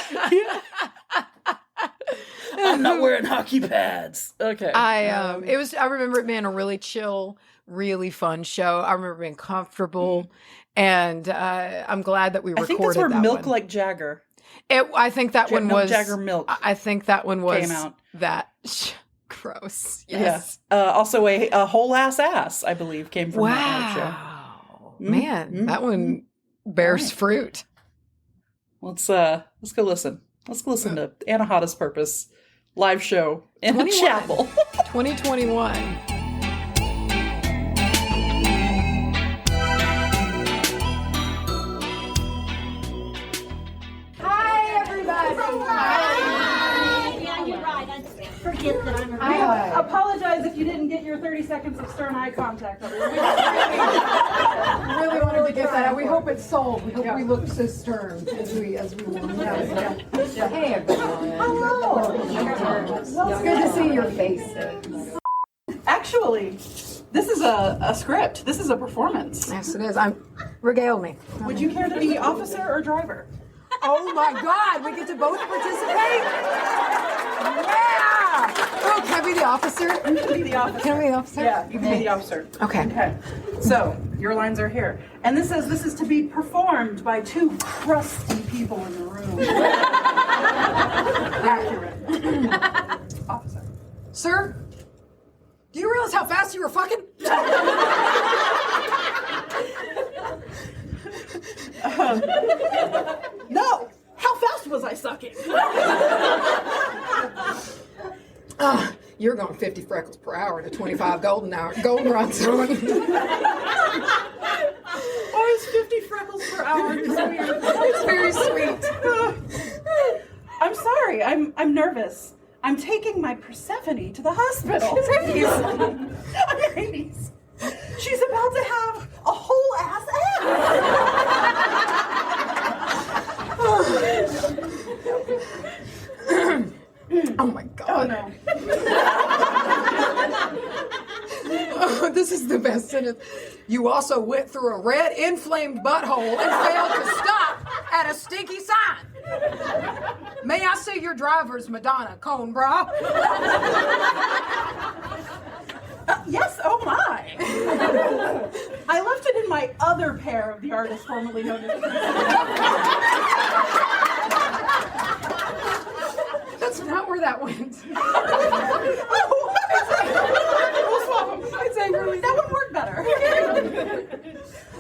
not wearing hockey pads. Okay. I remember it being a really chill, really fun show. I remember being comfortable, and I'm glad that we recorded that. I think that's where Milk one. Like Jagger. I think that one was Jagger Milk. I think that one was came out. That. Gross. Yes. Yeah. Also, a whole ass, I believe, came from that show. Man, that one bears fruit. Let's go listen. Let's go listen to Anahata's Purpose live show in the chapel. 2021. Hi, everybody. Yeah, you're right. Forget that I'm I apologize if you didn't get your 30 seconds of stern eye contact. We really wanted to get that out. We hope it's sold. We hope we look so stern as we want. Hey, everyone. Hello. It's good to see your faces. Actually, this is a script. This is a performance. Yes, it is. Regale me. Would you care to be officer or driver? Oh my God, we get to both participate? Yeah! Oh, can I be the officer? You can be the officer. Can I be the officer? Yeah, you can be the officer. Okay. So, your lines are here. And this is to be performed by two crusty people in the room. Accurate. Officer. Sir, do you realize how fast you were fucking? No! How fast was I sucking? You're going 50 freckles per hour to 25 golden runs. Why is 50 freckles per hour? It's very sweet. I'm sorry. I'm nervous. I'm taking my Persephone to the hospital. Hades. She's about to have a whole ass. Oh my God. Oh, no. Oh, this is the best sentence. You also went through a red, inflamed butthole and failed to stop at a stinky sign. May I see your driver's Madonna cone bra? Yes, oh my. I left it in my other pair of the artist formerly known as... That's not where that went. It's angrily. That would work better.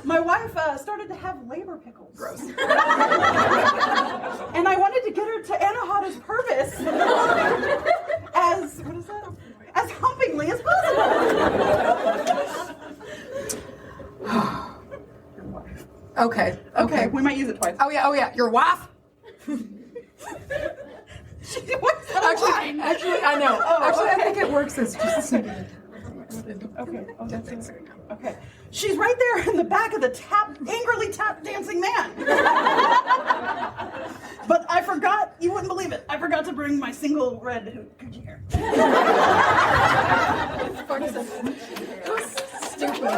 My wife started to have labor pickles. Gross. And I wanted to get her to Anahata's purpose as, what is that? As humpingly as possible. Okay. Okay, we might use it twice. Oh yeah. Your wife? Actually, I know. I think it works as just. Okay. Okay. She's right there in the back of the angrily tap dancing man. But I forgot, you wouldn't believe it, I forgot to bring my single red Gucci hair. Stupid.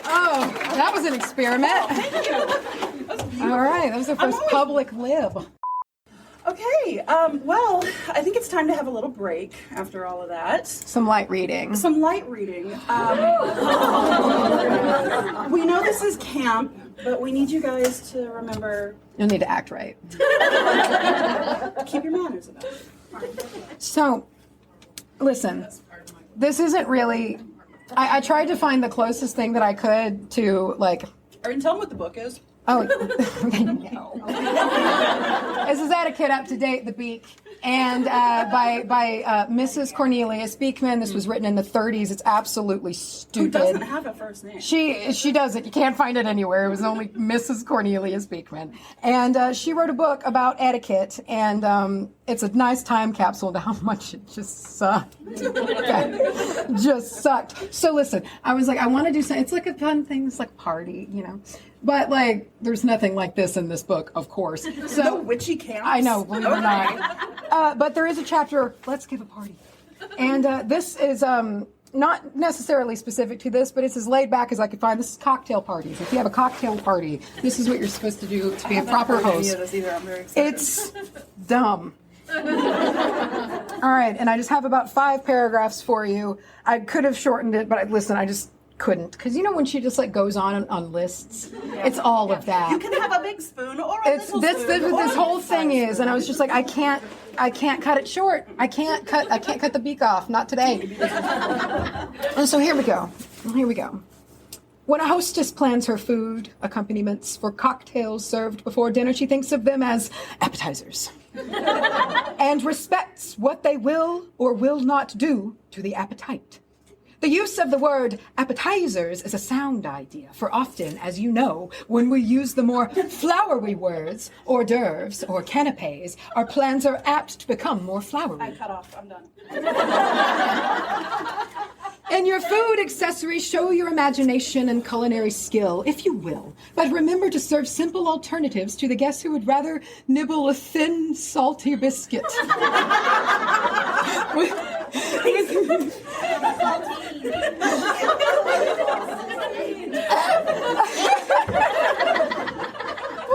Oh, that was an experiment. Thank you. All right, that was the first public lib. Okay, well, I think it's time to have a little break after all of that. Some light reading. Some light reading. We know this is camp, but we need you guys to remember... You'll need to act right. Keep your manners about it. So, listen, this isn't really... I tried to find the closest thing that I could to, like... Or tell them what the book is. Oh, no. This is Etiquette Up to Date, The Beak, and by Mrs. Cornelius Beekman. This was written in the 30s. It's absolutely stupid. Who doesn't have a first name? She doesn't. You can't find it anywhere. It was only Mrs. Cornelius Beekman. And she wrote a book about etiquette, and it's a nice time capsule to how much it just sucked. Just sucked. So listen, I was like, I want to do something. It's like a fun thing. It's like party, you know. But, like, there's nothing like this in this book, of course. So, no witchy camps? I know, believe it or not. But there is a chapter, let's give a party. And this is not necessarily specific to this, but it's as laid back as I could find. This is cocktail parties. If you have a cocktail party, this is what you're supposed to do to be a proper host. This either. I'm very excited. It's dumb. All right, and I just have about 5 paragraphs for you. I could have shortened it, but listen, I just couldn't, because you know when she just like goes on lists, it's all of that. You can have a big spoon or a little spoon. This whole thing is, and I was just like, I can't cut it short. I can't cut the beak off. Not today. And so here we go. When a hostess plans her food accompaniments for cocktails served before dinner, she thinks of them as appetizers and respects what they will or will not do to the appetite. The use of the word appetizers is a sound idea, for often, as you know, when we use the more flowery words, hors d'oeuvres or canapes, our plans are apt to become more flowery. I cut off. I'm done. In your food accessories, show your imagination and culinary skill, if you will. But remember to serve simple alternatives to the guests who would rather nibble a thin, salty biscuit. What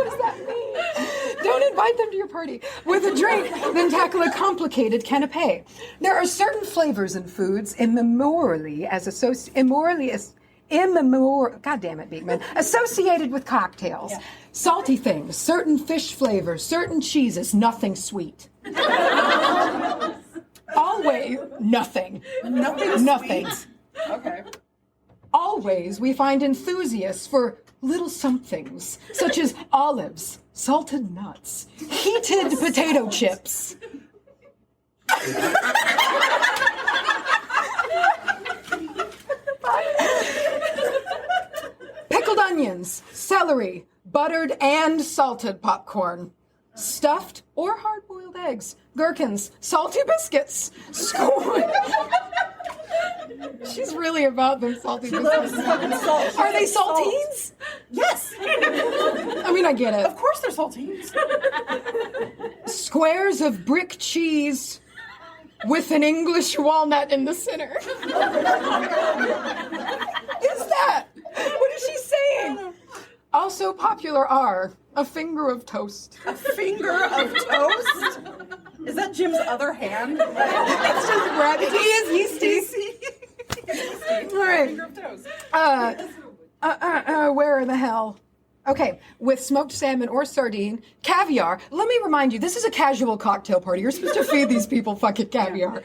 does that mean? Don't invite them to your party with a drink, then tackle a complicated canapé. There are certain flavors in foods associated with cocktails. Yeah. Salty things, certain fish flavors, certain cheeses, nothing sweet. Always nothing. Nothing. Sweet. Okay. Always we find enthusiasts for little somethings, such as olives, salted nuts, heated potato chips. Pickled onions, celery, buttered and salted popcorn, stuffed or hard-boiled eggs, gherkins, salty biscuits, She's really about them salty She biscuits. loves fucking salt. Are they Salt. saltines? Yes. I mean, I get it. Of course they're saltines. Squares of brick cheese with an English walnut in the center. Is that? What is she saying? Also popular are a finger of toast. A finger of toast? Is that Jim's other hand? It's just rabbit. He is yeasty. All right. Finger of toast. Where the hell? Okay, with smoked salmon or sardine, caviar. Let me remind you, this is a casual cocktail party. You're supposed to feed these people fucking caviar.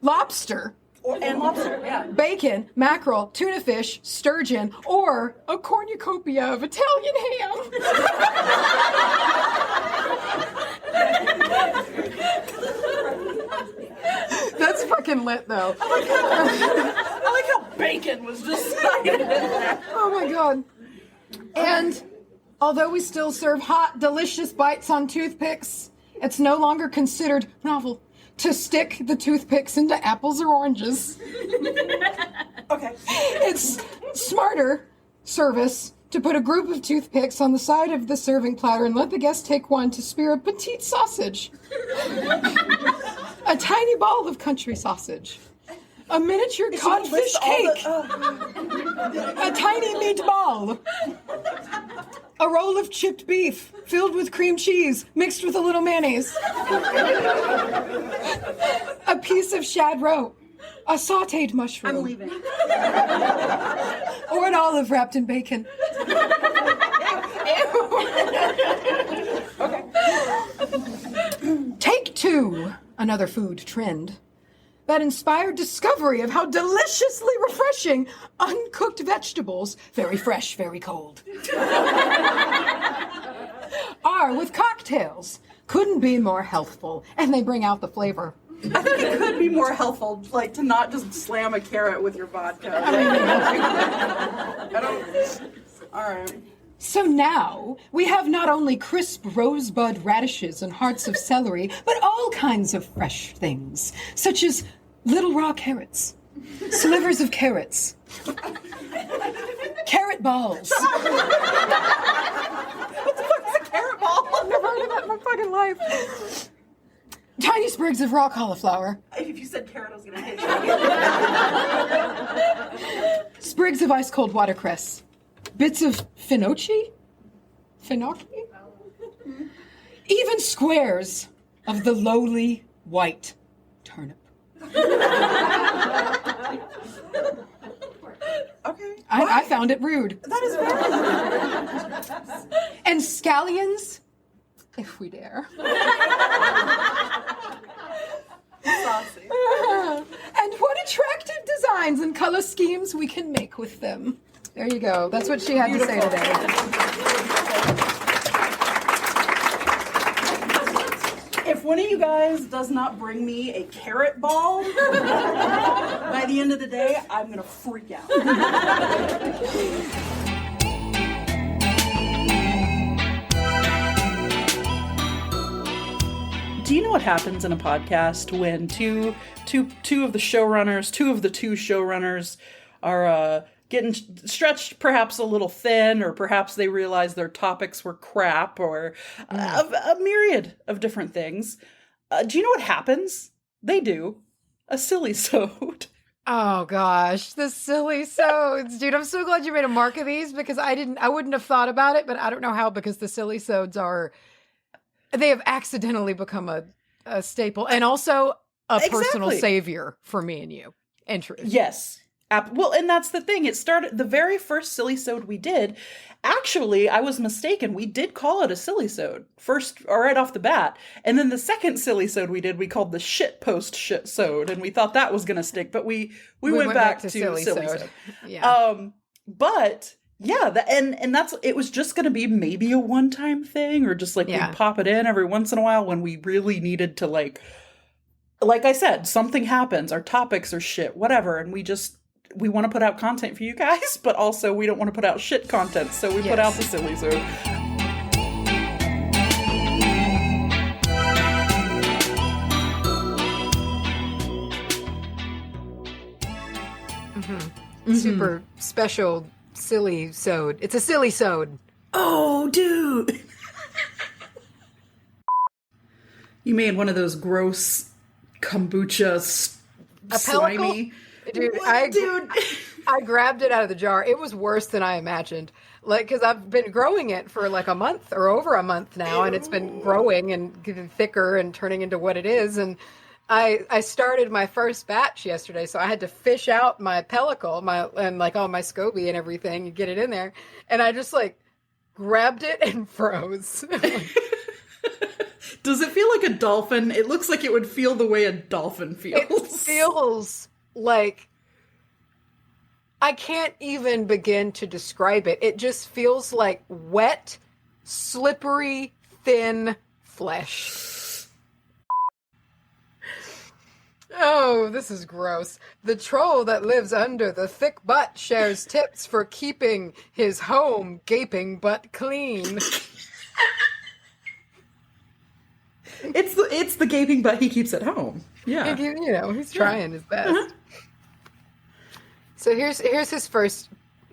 Lobster. And lobster, yeah. Bacon, mackerel, tuna fish, sturgeon, or a cornucopia of Italian ham. That's fucking lit, though. I like how bacon was just cited in there. Oh my god. And although we still serve hot, delicious bites on toothpicks, it's no longer considered novel to stick the toothpicks into apples or oranges. Okay. It's smarter service to put a group of toothpicks on the side of the serving platter and let the guest take one to spear a petite sausage. A tiny ball of country sausage. A miniature codfish cake. A tiny meatball. A roll of chipped beef filled with cream cheese mixed with a little mayonnaise. A piece of shad roe. A sautéed mushroom. I'm leaving. Or an olive wrapped in bacon. Okay. Take two, another food trend that inspired discovery of how deliciously refreshing uncooked vegetables, very fresh, very cold, are with cocktails. Couldn't be more healthful, and they bring out the flavor. I think it could be more helpful, like, to not just slam a carrot with your vodka. I don't... All right. So now, we have not only crisp rosebud radishes and hearts of celery, but all kinds of fresh things, such as little raw carrots, slivers of carrots, carrot balls. What the fuck is a carrot ball? I've never heard of that in my fucking life. Tiny sprigs of raw cauliflower. If you said carrot, I was gonna hit you. Sprigs of ice-cold watercress. Bits of finocchi? Finocchi? Even squares of the lowly white turnip. Okay. I found it rude. That is very And scallions, if we dare. saucy. And what attractive designs and color schemes we can make with them. There you go. That's what she had to say today. If one of you guys does not bring me a carrot ball by the end of the day, I'm gonna freak out. Do you know what happens in a podcast when two of the two showrunners are getting stretched perhaps a little thin, or perhaps they realize their topics were crap, or a myriad of different things? Do you know what happens? They do a silly-sode. Oh gosh, the silly sodes, dude! I'm so glad you made a mark of these because I wouldn't have thought about it, but I don't know how, because the silly sodes they have accidentally become a staple, and also a personal savior for me and you. In truth, Yes. Well, and that's the thing. It started, the very first silly-sode we did, actually, I was mistaken. We did call it a silly-sode first, or right off the bat. And then the second silly-sode we did, we called the shit-post-shit-sode, and we thought that was going to stick, but we went back to silly-sode. Yeah. But yeah, and that's, it was just going to be maybe a one-time thing, or just like we'd pop it in every once in a while when we really needed to, like I said, something happens, our topics are shit, whatever, and we want to put out content for you guys, but also we don't want to put out shit content, so we put out the silly-sode. super special silly sode. It's a silly sode. Oh, dude. You made one of those gross kombucha slimy. Dude, I grabbed it out of the jar. It was worse than I imagined. Like, because I've been growing it for like a month or over a month now, and it's been growing and getting thicker and turning into what it is. And I started my first batch yesterday, so I had to fish out my pellicle, and like all my SCOBY and everything, and get it in there. And I just like grabbed it and froze. Does it feel like a dolphin? It looks like it would feel the way a dolphin feels. It feels like, I can't even begin to describe it. It just feels like wet, slippery, thin flesh. Oh, this is gross. The troll that lives under the thick butt shares tips for keeping his home gaping but clean. It's the gaping butt he keeps at home. Yeah. He's trying his best. So here's his first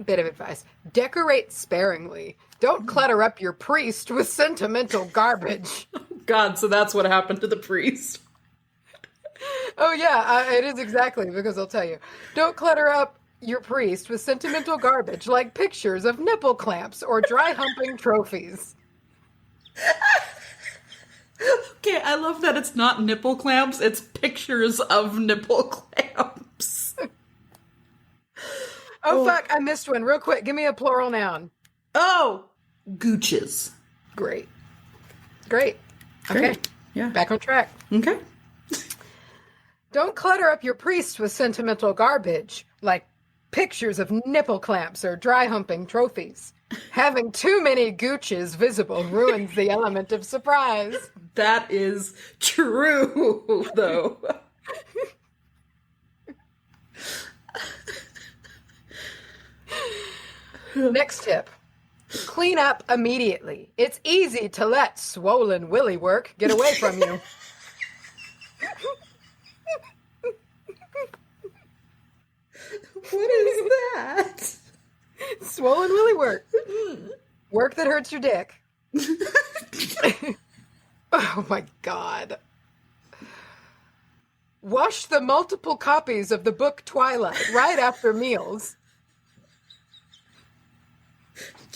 bit of advice. Decorate sparingly. Don't clutter up your priest with sentimental garbage. God, so that's what happened to the priest. Oh, yeah, it is exactly, because I'll tell you. Don't clutter up your priest with sentimental garbage like pictures of nipple clamps or dry humping trophies. Okay, I love that it's not nipple clamps, it's pictures of nipple clamps. Oh, fuck, I missed one. Real quick, give me a plural noun. Oh! Gooches. Great. Okay. Yeah. Back on track. Okay. Don't clutter up your priest with sentimental garbage, like pictures of nipple clamps or dry humping trophies. Having too many gooches visible ruins the element of surprise. That is true, though. Next tip. Clean up immediately. It's easy to let swollen willy work get away from you. What is that? Swollen willy work. Work that hurts your dick. Oh my God. Wash the multiple copies of the book Twilight right after meals.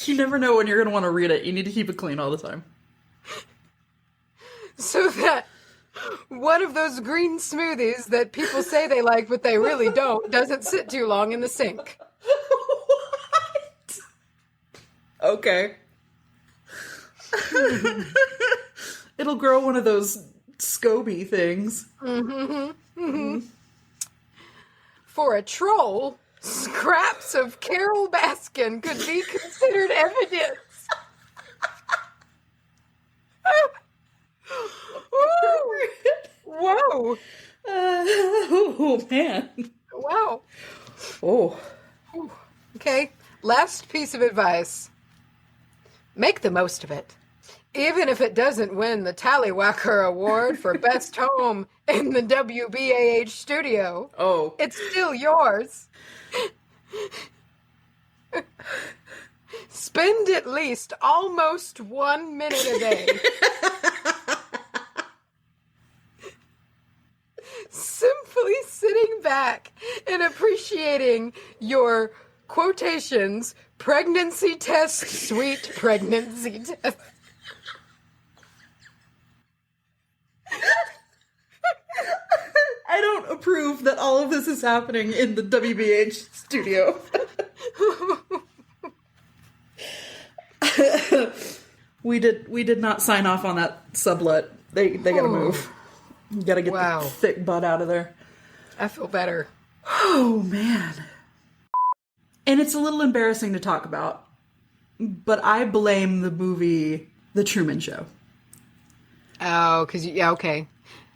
You never know when you're going to want to read it. You need to keep it clean all the time. So that one of those green smoothies that people say they like but they really don't doesn't sit too long in the sink. What? Okay. It'll grow one of those SCOBY things. For a troll, scraps of Carol Baskin could be considered evidence. Whoa. Oh, man. Wow. Oh. Okay, last piece of advice. Make the most of it. Even if it doesn't win the Tallywhacker Award for Best Home in the WBAH studio, it's still yours. Spend at least almost 1 minute a day simply sitting back and appreciating your quotations, pregnancy test, sweet pregnancy test. I don't approve that all of this is happening in the WBH studio. We did not sign off on that sublet. They gotta move. You gotta get the thick butt out of there. I feel better. Oh, man. And it's a little embarrassing to talk about, but I blame the movie The Truman Show. Oh, because, okay.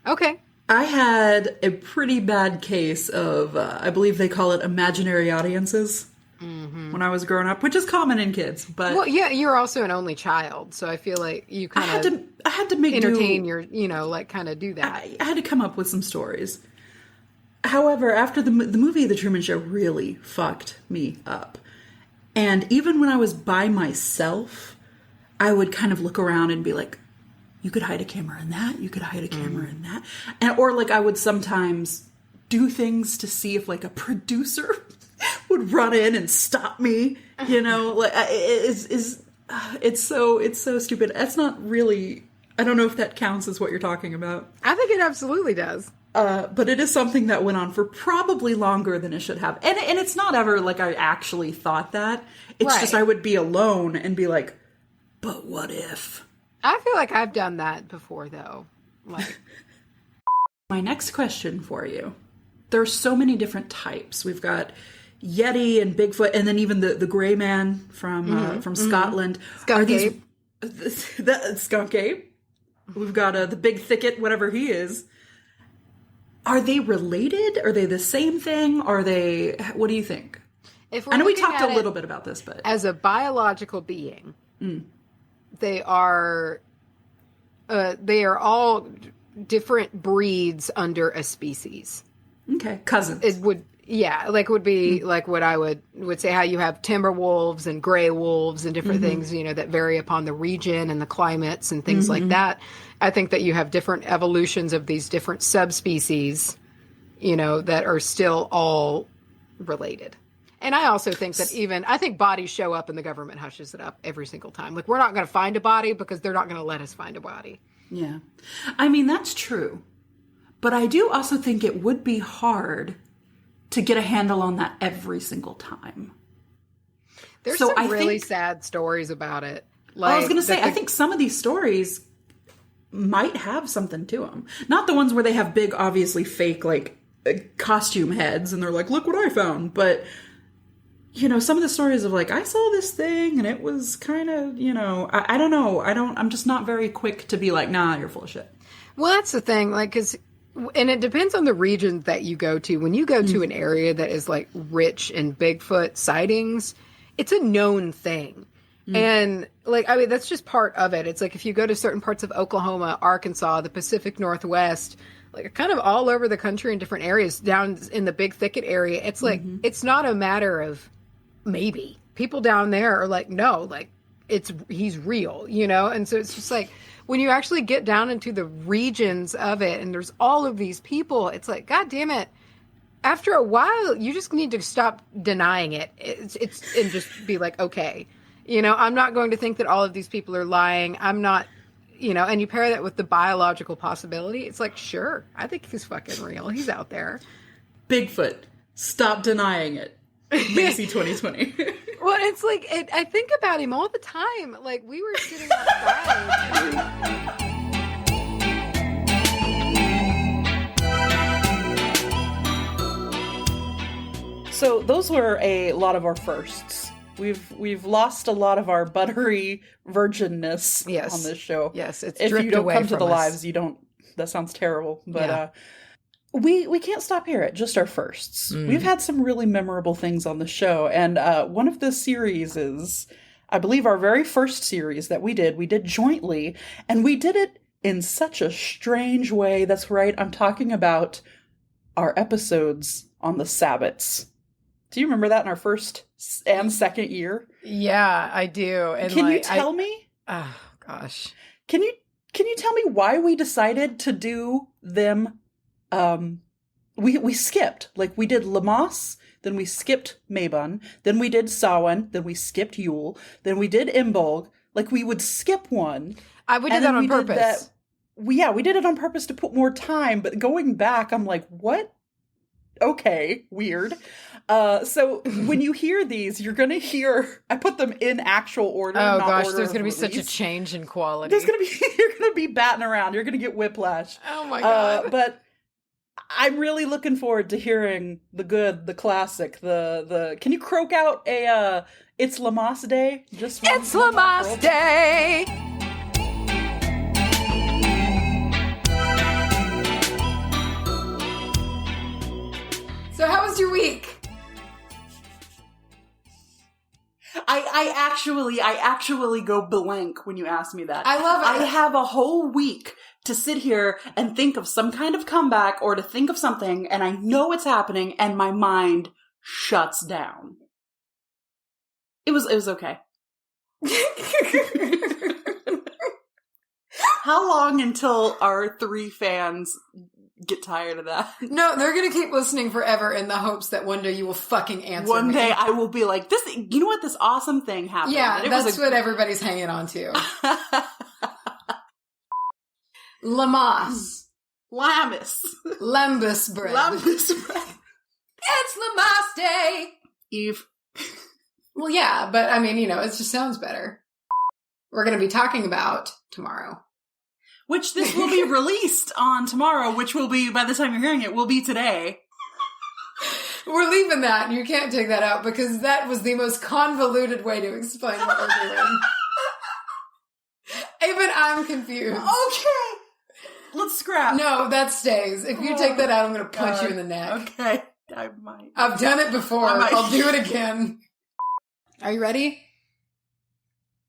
Okay. I had a pretty bad case of, I believe they call it imaginary audiences when I was growing up, which is common in kids. But well, yeah, you're also an only child, so I feel like you kind of I had to make entertain your, kind of do that. I had to come up with some stories. However, after the movie The Truman Show really fucked me up. And even when I was by myself, I would kind of look around and be like, you could hide a camera in that. You could hide a camera in that. And, or like I would sometimes do things to see if like a producer would run in and stop me. You know, like it's so stupid. That's not really, I don't know if that counts as what you're talking about. I think it absolutely does. But it is something that went on for probably longer than it should have. And it's not ever like I actually thought that. It's just I would be alone and be like, but what if? I feel like I've done that before, though. Like, my next question for you. There's so many different types. We've got Yeti and Bigfoot, and then even the gray man from Scotland. Skunk Ape. The Skunk Ape. We've got the Big Thicket, whatever he is. Are they related? Are they the same thing? Are they... What do you think? I know we talked a little bit about this, but... As a biological being, they are all different breeds under a species. Okay. Cousins. It would... Yeah, like would be like what I would say how you have timber wolves and gray wolves and different things, you know, that vary upon the region and the climates and things like that. I think that you have different evolutions of these different subspecies, you know, that are still all related. And I also think that I think bodies show up and the government hushes it up every single time. Like, we're not going to find a body because they're not going to let us find a body. Yeah. I mean, that's true. But I do also think it would be hard to get a handle on that every single time. There's some really sad stories about it. Like, I was going to say, I think some of these stories might have something to them. Not the ones where they have big, obviously fake, like, costume heads, and they're like, look what I found. But, you know, some of the stories of, like, I saw this thing, and it was kind of, you know, I don't know. I'm just not very quick to be like, nah, you're full of shit. Well, that's the thing, like, because... And it depends on the region that you go to. When you go to an area that is like rich in Bigfoot sightings, it's a known thing. And like, I mean, that's just part of it. It's like if you go to certain parts of Oklahoma, Arkansas, the Pacific Northwest, like kind of all over the country in different areas, down in the Big Thicket area, it's like, it's not a matter of maybe. People down there are like, no, like he's real, you know? And so it's just like, when you actually get down into the regions of it and there's all of these people, it's like, God damn it. After a while, you just need to stop denying it. It's and just be like, okay, you know, I'm not going to think that all of these people are lying. I'm not, you know, and you pair that with the biological possibility. It's like, sure, I think he's fucking real. He's out there. Bigfoot, stop denying it. Macy 2020. Well, it's like, I think about him all the time. Like, we were sitting outside. So those were a lot of our firsts. We've lost a lot of our buttery virginness on this show. Yes, it's if dripped you don't away come to from the us. lives, you don't. That sounds terrible, but we can't stop here at just our firsts. We've had some really memorable things on the show, and one of the series is, I believe, our very first series that we did jointly, and we did it in such a strange way. That's right, I'm talking about our episodes on the Sabbats. Do you remember that in our first and second year? Yeah, I do. And can you tell me? Oh gosh, can you tell me why we decided to do them? We skipped, like we did Lamas, then we skipped Mabon, then we did Samhain, then we skipped Yule, then we did Imbolg. Like we would skip one. We did that on purpose. We did it on purpose to put more time. But going back, I'm like, what? Okay, weird. So when you hear these, you're going to hear, I put them in actual order. Oh not gosh, order there's of going to be release. such a change in quality. You're going to be batting around. You're going to get whiplash. Oh my God. But I'm really looking forward to hearing the good, the classic, the can you croak out a, it's Lamas Day? Just it's Lamas Day! So how was your week? I actually go blank when you ask me that. I love it. I have a whole week to sit here and think of some kind of comeback or to think of something, and I know it's happening, and my mind shuts down. It was okay. How long until our 3 fans get tired of that? No, they're going to keep listening forever in the hopes that one day you will fucking answer One me. day I will be like, "This, you know what? This awesome thing happened." Yeah, that's what everybody's hanging on to. Lamas. Lamas. Lembus bread. Lambus bread. It's Lamas Day. Eve. Well, yeah, but I mean, it just sounds better. We're going to be talking about tomorrow. Which this will be released on tomorrow, which will be, by the time you're hearing it, will be today. We're leaving that, and you can't take that out, because that was the most convoluted way to explain what we're doing. Even I'm confused. Okay. Let's scrap. No, that stays. If you take that out, I'm going to punch you in the neck. Okay. I might. I've done it before. I'll do it again. Are you ready?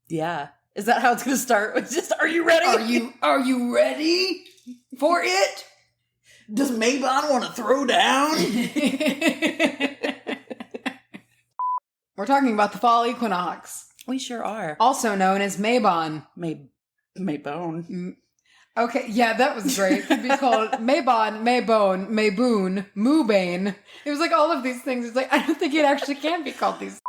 Yeah. Is that how it's going to start? It's just, are you ready? Are you ready for it? Does Maybon want to throw down? We're talking about the fall equinox. We sure are. Also known as Maybon. Maybone. Okay, yeah, that was great. It could be called Maybon, Maybone, Mayboon, Moobane. It was like all of these things. It's like, I don't think it actually can be called these.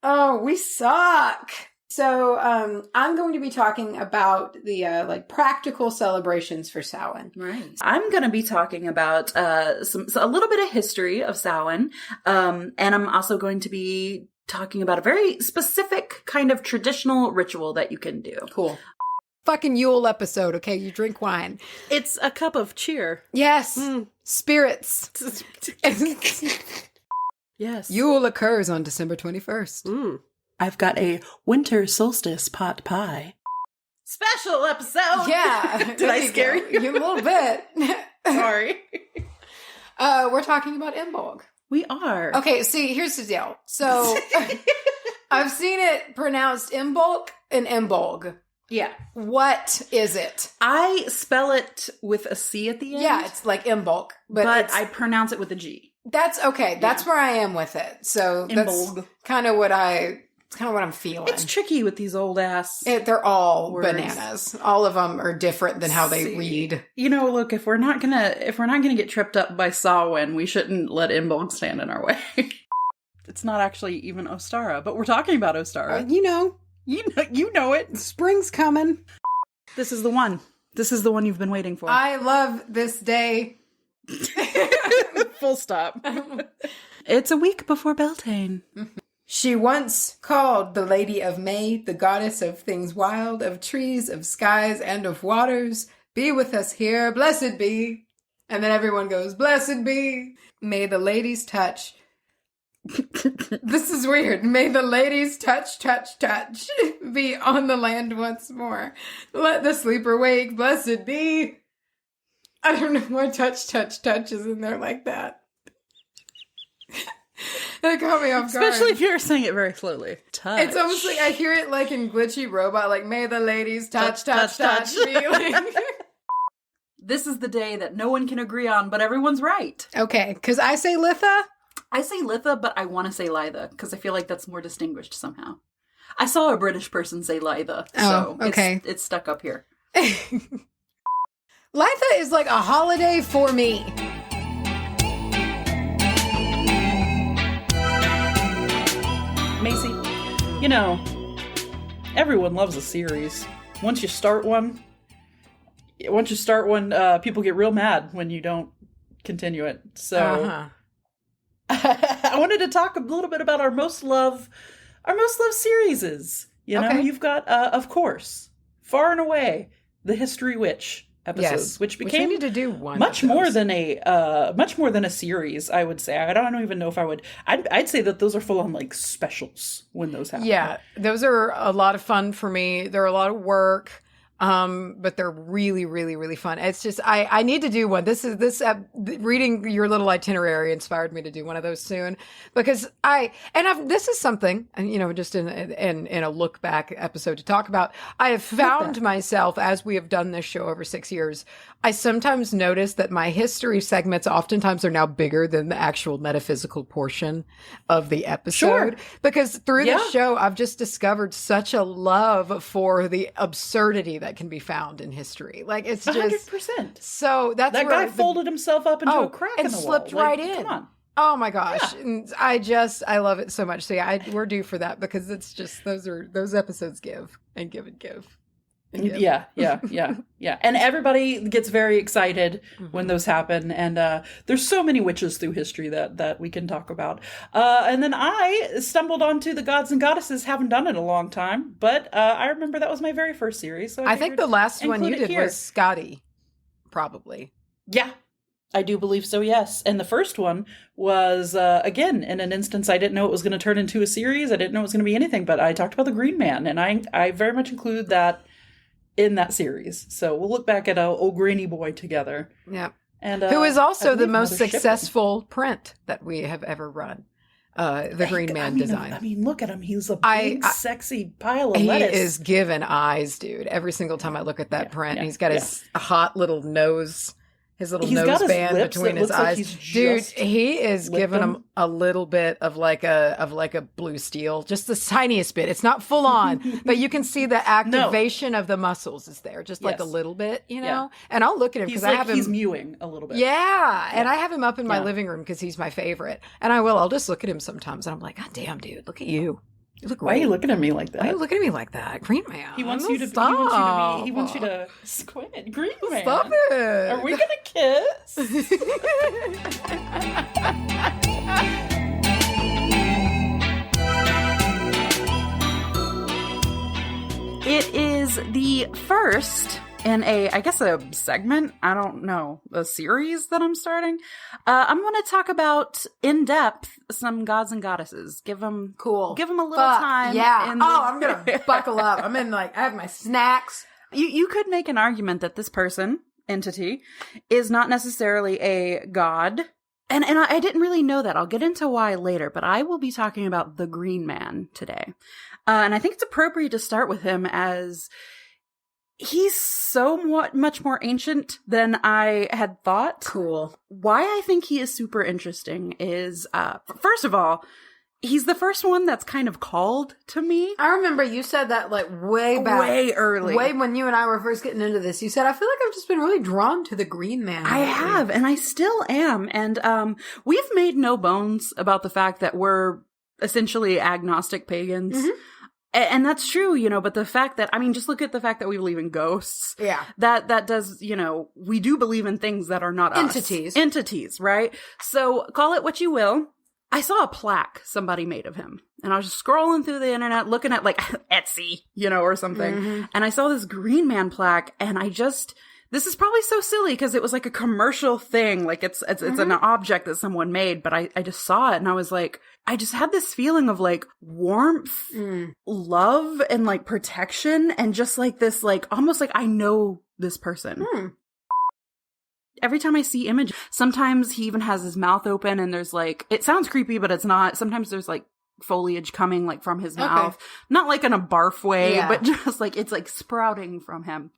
Oh, we suck. So, I'm going to be talking about the, practical celebrations for Samhain. Right. I'm going to be talking about, a little bit of history of Samhain. And I'm also going to be talking about a very specific kind of traditional ritual that you can do. Cool. Fucking Yule episode, okay? You drink wine. It's a cup of cheer. Yes. Spirits. Yes. Yule occurs on December 21st. I've got a winter solstice pot pie. Special episode! Yeah. Did I scare you? A little bit. Sorry. We're talking about Imbolg. We are. Okay, see, here's the deal. So, I've seen it pronounced Imbolg and Imbolg. Yeah. What is it? I spell it with a C at the end. Yeah, it's like Imbolg. But I pronounce it with a G. That's okay. That's where I am with it. So, that's Imbolg. kind of what I'm feeling. It's tricky with these old ass. They're all words. bananas. All of them are different than how they read. Look, if we're not gonna get tripped up by Samhain, we shouldn't let Imbolg stand in our way. It's not actually even Ostara, but we're talking about Ostara. You know it. Spring's coming. This is the one. This is the one you've been waiting for. I love this day. Full stop. It's a week before Beltane. She once called the Lady of May, the goddess of things wild, of trees, of skies, and of waters. Be with us here, blessed be. And then everyone goes, blessed be. May the ladies touch. This is weird. May the ladies touch be on the land once more. Let the sleeper wake, blessed be. I don't know why touch is in there like that. That caught me off guard. Especially if you're saying it very slowly. Touch. It's almost like I hear it like in Glitchy Robot, like, may the ladies touch me. This is the day that no one can agree on, but everyone's right. Okay, because I say Litha. I say Litha, but I want to say Litha, because I feel like that's more distinguished somehow. I saw a British person say Litha, so okay. It's stuck up here. Litha is like a holiday for me. Macy, everyone loves a series. Once you start one, people get real mad when you don't continue it. So I wanted to talk a little bit about our most loved series. Okay. You've got, of course, far and away, the History Witch episodes, which became we need to do one much more than a series. I would say. I don't even know if I would. I'd say that those are full on like specials when those happen. Yeah, those are a lot of fun for me. They're a lot of work. But they're really, really, really fun. It's just, I need to do one. Reading your little itinerary inspired me to do one of those soon, because this is something, and just in a look back episode to talk about, I have found myself, as we have done this show over 6 years, I sometimes notice that my history segments oftentimes are now bigger than the actual metaphysical portion of the episode. Because through the show, I've just discovered such a love for the absurdity that can be found in history. Like, it's just 100%. So that's that guy folded himself up into a crack in the wall. And slipped right in. Come on. Oh my gosh. Yeah. And I love it so much. So we're due for that, because it's just, those episodes give and give and give. Yeah. And everybody gets very excited when those happen. And there's so many witches through history that we can talk about. And then I stumbled onto the Gods and Goddesses. Haven't done it in a long time, but I remember that was my very first series. So I think the last one you did was Scotty, probably. Yeah. I do believe so, yes. And the first one was, again, in an instance, I didn't know it was going to turn into a series. I didn't know it was going to be anything, but I talked about the Green Man, and I very much include that in that series. So we'll look back at old Granny Boy together. Yeah. And who is also the most successful print that we have ever run. The Green Man design. I mean, look at him. He's a big, sexy pile of lettuce. He is given eyes, dude. Every single time I look at that print, and he's got his hot little nose. His little nose band between his eyes. Dude, he is giving him a little bit of like a blue steel, just the tiniest bit. It's not full on, but you can see the activation of the muscles is there, just like a little bit, Yeah. And I'll look at him because I have him. He's mewing a little bit. Yeah. And I have him up in my living room because he's my favorite. And I'll just look at him sometimes and I'm like, God damn, dude, look at you. You look Why are you looking at me like that? Why are you looking at me like that? Green Man. He wants you to squint. Green Man. Stop it. Are we going to kiss? It is the first in a segment, I don't know, a series that I'm starting. I'm going to talk about in depth some gods and goddesses. Give them a little time. Yeah. I'm going to buckle up. I have my snacks. You could make an argument that this entity, is not necessarily a god. And I didn't really know that. I'll get into why later, but I will be talking about the Green Man today. And I think it's appropriate to start with him as he's so much more ancient than I had thought. Cool. Why I think he is super interesting is, first of all, he's the first one that's kind of called to me. I remember you said that like way back. Way early. Way when you and I were first getting into this. You said, I feel like I've just been really drawn to the Green Man. I have, and I still am. And we've made no bones about the fact that we're essentially agnostic pagans. Mm-hmm. And that's true, but the fact that, just look at the fact that we believe in ghosts. Yeah. That does, we do believe in things that are not entities. Entities, right? So call it what you will. I saw a plaque somebody made of him. And I was just scrolling through the internet, looking at like Etsy, or something. Mm-hmm. And I saw this Green Man plaque, and this is probably so silly because it was like a commercial thing. Like it's an object that someone made, but I just saw it and I was like, I just had this feeling of like warmth, love, and like protection, and just like this, like almost like I know this person. Every time I see image, sometimes he even has his mouth open and there's like, it sounds creepy, but it's not. Sometimes there's like foliage coming like from his mouth, not like in a barf way, but just like it's like sprouting from him.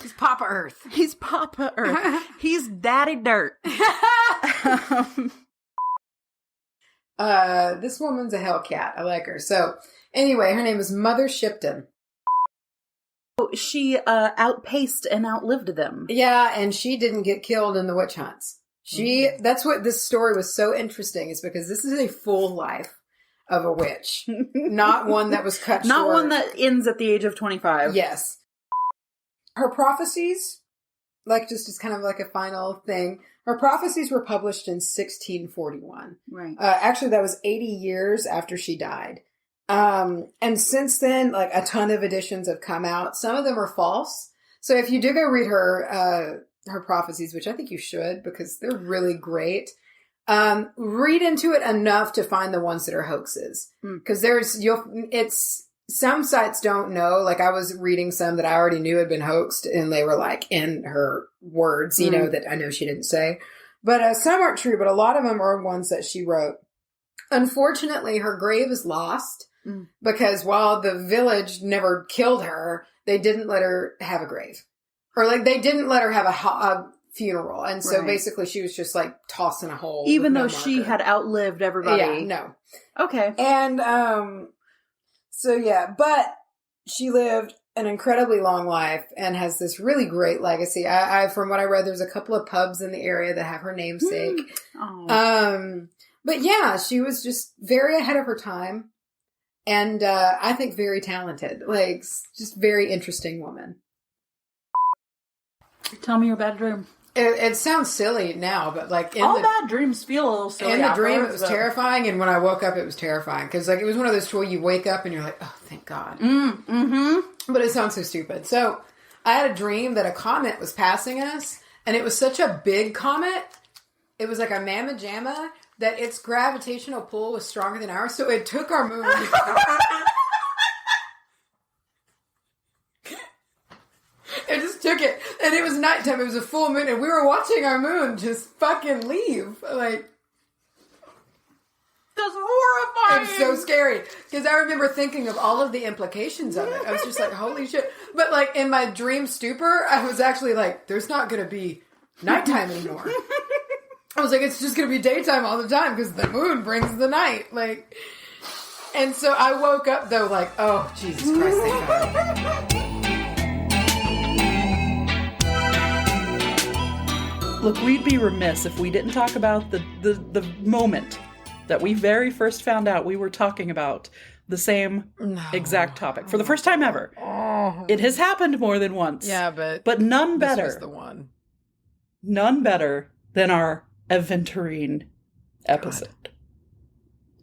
He's Papa Earth. He's Papa Earth. He's Daddy Dirt. This woman's a Hellcat. I like her. So anyway, her name is Mother Shipton. She outpaced and outlived them. Yeah, and she didn't get killed in the witch hunts. That's what this story was so interesting, is because this is a full life of a witch. Not one that was cut short. Not one that ends at the age of 25. Yes. Her prophecies, like just as kind of like a final thing, her prophecies were published in 1641. Right. Actually, that was 80 years after she died. And since then, like a ton of editions have come out. Some of them are false. So if you do go read her prophecies, which I think you should because they're really great, read into it enough to find the ones that are hoaxes. Because some sites don't know. Like, I was reading some that I already knew had been hoaxed, and they were like in her words, you know, that I know she didn't say. But some aren't true, but a lot of them are ones that she wrote. Unfortunately, her grave is lost because while the village never killed her, they didn't let her have a grave. Or, like, they didn't let her have a funeral. And so basically she was just, like, tossed in a hole. Even though she had outlived everybody. Yeah, no. Okay. And, so yeah, but she lived an incredibly long life and has this really great legacy. I from what I read, there's a couple of pubs in the area that have her namesake. But yeah, she was just very ahead of her time. And, I think very talented. Like, just very interesting woman. Tell me your bad dream. It sounds silly now, but like bad dreams feel a little silly. In the dream, it was terrifying, and when I woke up, it was terrifying because like it was one of those where you wake up and you're like, oh, thank God. But it sounds so stupid. So I had a dream that a comet was passing us, and it was such a big comet. It was like a mamma jamma that its gravitational pull was stronger than ours, so it took our moon. It just took it. And it was nighttime. It was a full moon. And we were watching our moon just fucking leave. Like, that's horrifying. It's so scary. Because I remember thinking of all of the implications of it. I was just like, holy shit. But like in my dream stupor, I was actually like, there's not going to be nighttime anymore. I was like, it's just going to be daytime all the time because the moon brings the night. Like, and so I woke up though like, oh, Jesus Christ, thank God. Look, we'd be remiss if we didn't talk about the moment that we very first found out we were talking about the same exact topic for the first time ever. It has happened more than once. Yeah, but none better. This was the one. None better than our Aventurine episode.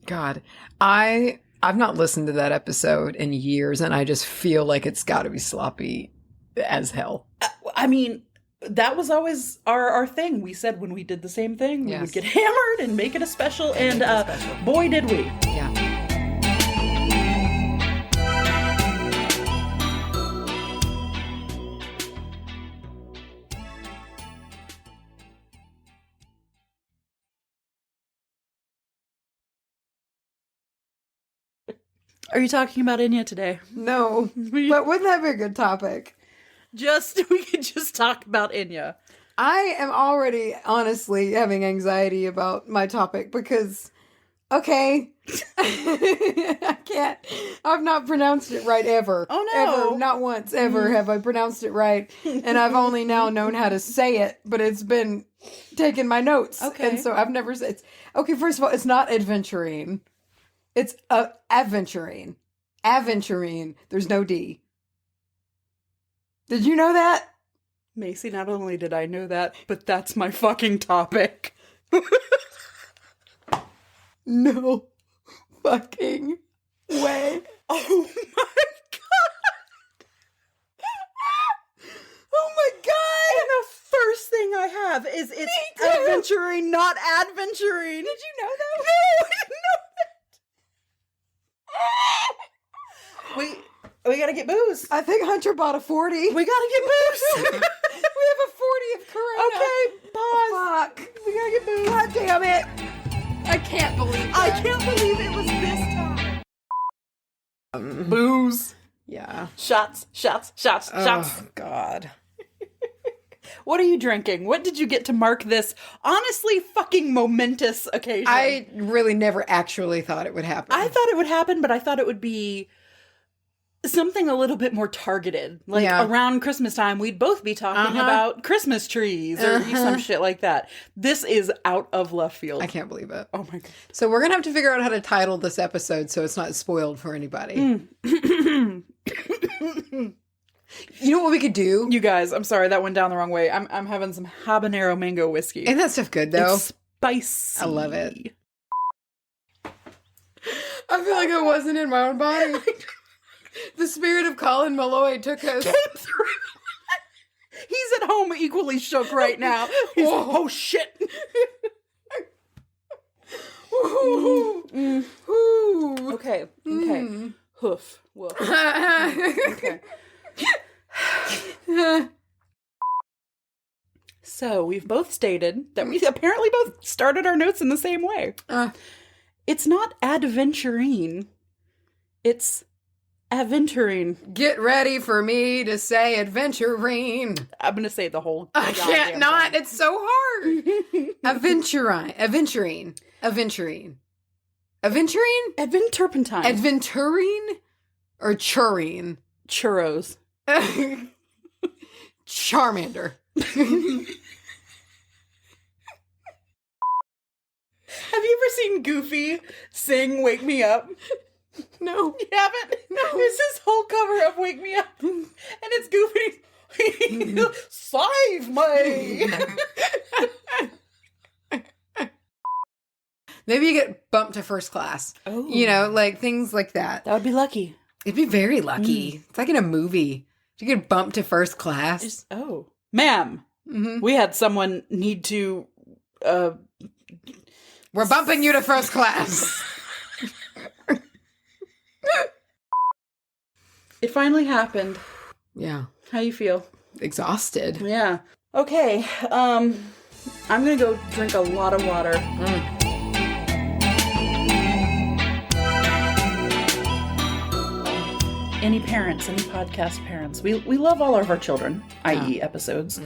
God. I've not listened to that episode in years, and I just feel like it's got to be sloppy as hell. I mean, that was always our thing. We said when we did the same thing, we would get hammered and make it a special, and boy, did we. Yeah. Are you talking about Enya today? No, but wouldn't that be a good topic? We could just talk about Enya. I am already honestly having anxiety about my topic because, okay, I've not pronounced it right ever. Oh no. Ever, not once, ever have I pronounced it right. And I've only now known how to say it, but it's been taking my notes. Okay. And so I've never said, okay, first of all, it's not adventurine. It's aventurine. Aventurine. There's no D. Did you know that? Macy, not only did I know that, but that's my fucking topic. No fucking way. Oh my God. Oh my God. And the first thing I have is it's adventuring, not adventuring. Did you know that? No, I didn't know that. We gotta get booze. I think Hunter bought a 40. We gotta get booze. We have a 40 of Corona. Okay, pause. Fuck. We gotta get booze. God damn it. I can't believe that. I can't believe it was this time. Booze. Yeah. Shots. Oh, God. What are you drinking? What did you get to mark this honestly fucking momentous occasion? I really never actually thought it would happen. I thought it would happen, but I thought it would be something a little bit more targeted. Like around Christmas time, we'd both be talking about Christmas trees or some shit like that. This is out of left field. I can't believe it. Oh my God. So we're going to have to figure out how to title this episode so it's not spoiled for anybody. You know what we could do? You guys, I'm sorry, that went down the wrong way. I'm having some habanero mango whiskey. Ain't that stuff good, though? It's spicy. I love it. I feel like I wasn't in my own body. The spirit of Colin Malloy took us. Came through. He's at home equally shook right now. He's oh shit. Okay. Hoof. Woof. Okay. So we've both stated that we apparently both started our notes in the same way. It's not adventurine. It's aventurine. Get ready for me to say adventurine. I'm going to say the whole I can't not. It's so hard. Aventurine. Aventurine. Aventurine. Aventurine? Adventurpentine. Adventurine? Or churine? Churros. Charmander. Have you ever seen Goofy sing Wake Me Up? No. You haven't? No. There's this whole cover of Wake Me Up, and it's Goofy. Save me! Maybe you get bumped to first class. Oh. You know, like things like that. That would be lucky. It'd be very lucky. It's like in a movie. You get bumped to first class. Ma'am, we had someone need to... We're bumping you to first class. It finally happened. Yeah. How you feel? Exhausted. Yeah. Okay. I'm gonna go drink a lot of water. Any parents, any podcast parents, we love all of our children, i.e. episodes,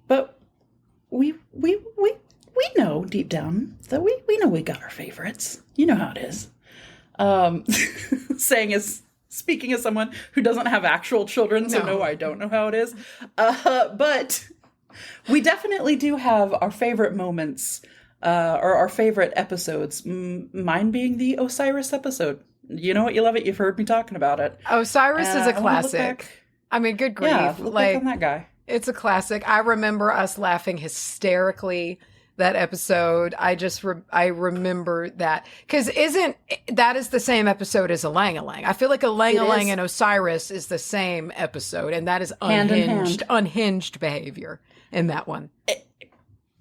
but we know deep down that we know we got our favorites. You know how it is. Speaking as someone who doesn't have actual children, so no, I don't know how it is. But we definitely do have our favorite moments, or our favorite episodes. Mine being the Osiris episode. You know what? You love it. You've heard me talking about it. Osiris is a classic. I mean, good grief. Yeah, look back on that guy. It's a classic. I remember us laughing hysterically that episode. I remember that. Because that is the same episode as Alang-a-Lang. I feel like Alang-a-Lang and Osiris is the same episode, and that is unhinged behavior in that one.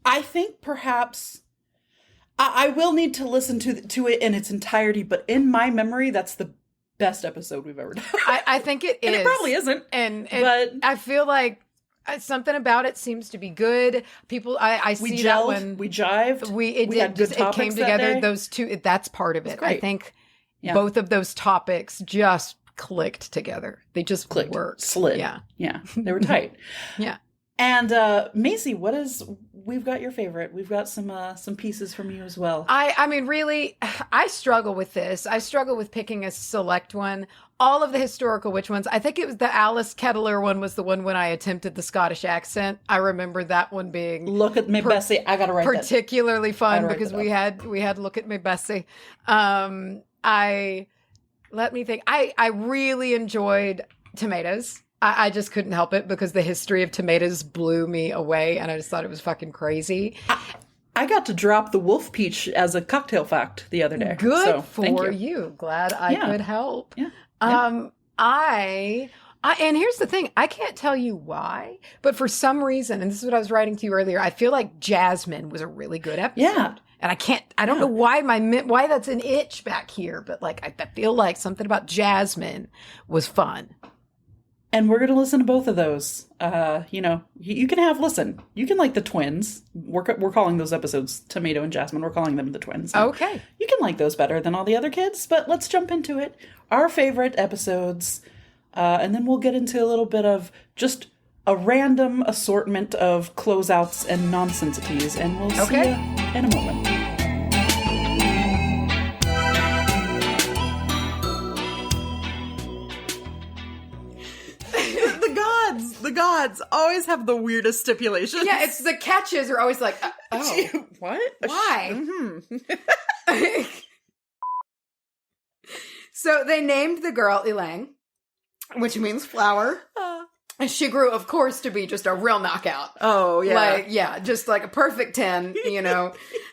I think perhaps... I will need to listen to it in its entirety, but in my memory, that's the best episode we've ever done. I think it is. And it probably isn't. But I feel like something about it seems to be good. People, I see that when we jived. We had good topics. It came together. Those two. That's part of it. I think both of those topics just clicked together. They just worked. Slid. Yeah. They were tight. Yeah. And Macy, we've got your favorite. We've got some pieces from you as well. I mean, really, I struggle with this. I struggle with picking a select one. All of the historical witch ones. I think it was the Alice Kettler one was the one when I attempted the Scottish accent. I remember that one being Look at me, Bessie. I gotta write particularly fun because we had Look at me, Bessie. Let me think. I really enjoyed tomatoes. I just couldn't help it because the history of tomatoes blew me away, and I just thought it was fucking crazy. I got to drop the wolf peach as a cocktail fact the other day. Good for you. Glad I could help. Yeah. And here's the thing. I can't tell you why, but for some reason, and this is what I was writing to you earlier, I feel like Jasmine was a really good episode. Yeah. And I don't know why why that's an itch back here, but like, I feel like something about Jasmine was fun. And we're going to listen to both of those. You can you can like the twins. We're calling those episodes Tomato and Jasmine. We're calling them the twins. Okay. You can like those better than all the other kids, but let's jump into it. Our favorite episodes. And then we'll get into a little bit of just a random assortment of closeouts and nonsensities. And we'll see you in a moment. The gods always have the weirdest stipulations. Yeah, it's the catches are always like, what? Why? So they named the girl Ilang, which means flower. And she grew, of course, to be just a real knockout. Oh, yeah. Just like a perfect 10,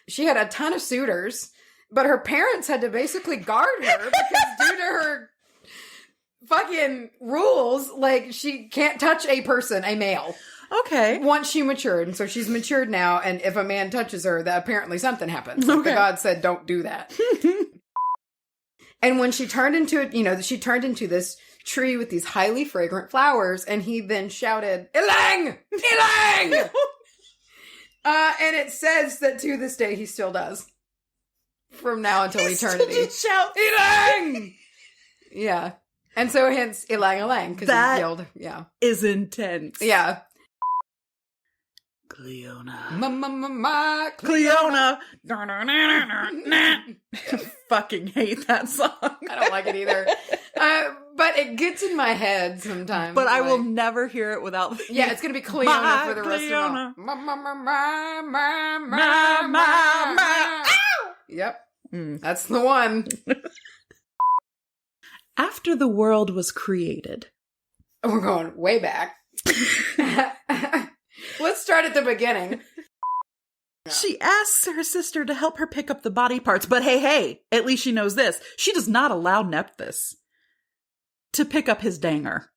She had a ton of suitors, but her parents had to basically guard her because due to her fucking rules, like, she can't touch a male. Okay. Once she matured, and so she's matured now, and if a man touches her, that apparently something happens. Like the god said, don't do that. And when she turned into it, she turned into this tree with these highly fragrant flowers, and he then shouted, "Ilang! Ilang!" And it says that to this day he still does. From now until eternity. Still just shout, "Ilang!" Yeah. And so hence Ilang Ilang, because he yelled. Yeah. Is intense. Yeah. Cleona. Cleona. Fucking hate that song. I don't like it either. But it gets in my head sometimes. But I will never hear it without. Yeah, it's going to be Cleona for the rest Cleona. of the Yep. That's the one. After the world was created. We're going way back. Let's start at the beginning. She asks her sister to help her pick up the body parts, but hey, at least she knows this. She does not allow Nephthys to pick up his danger.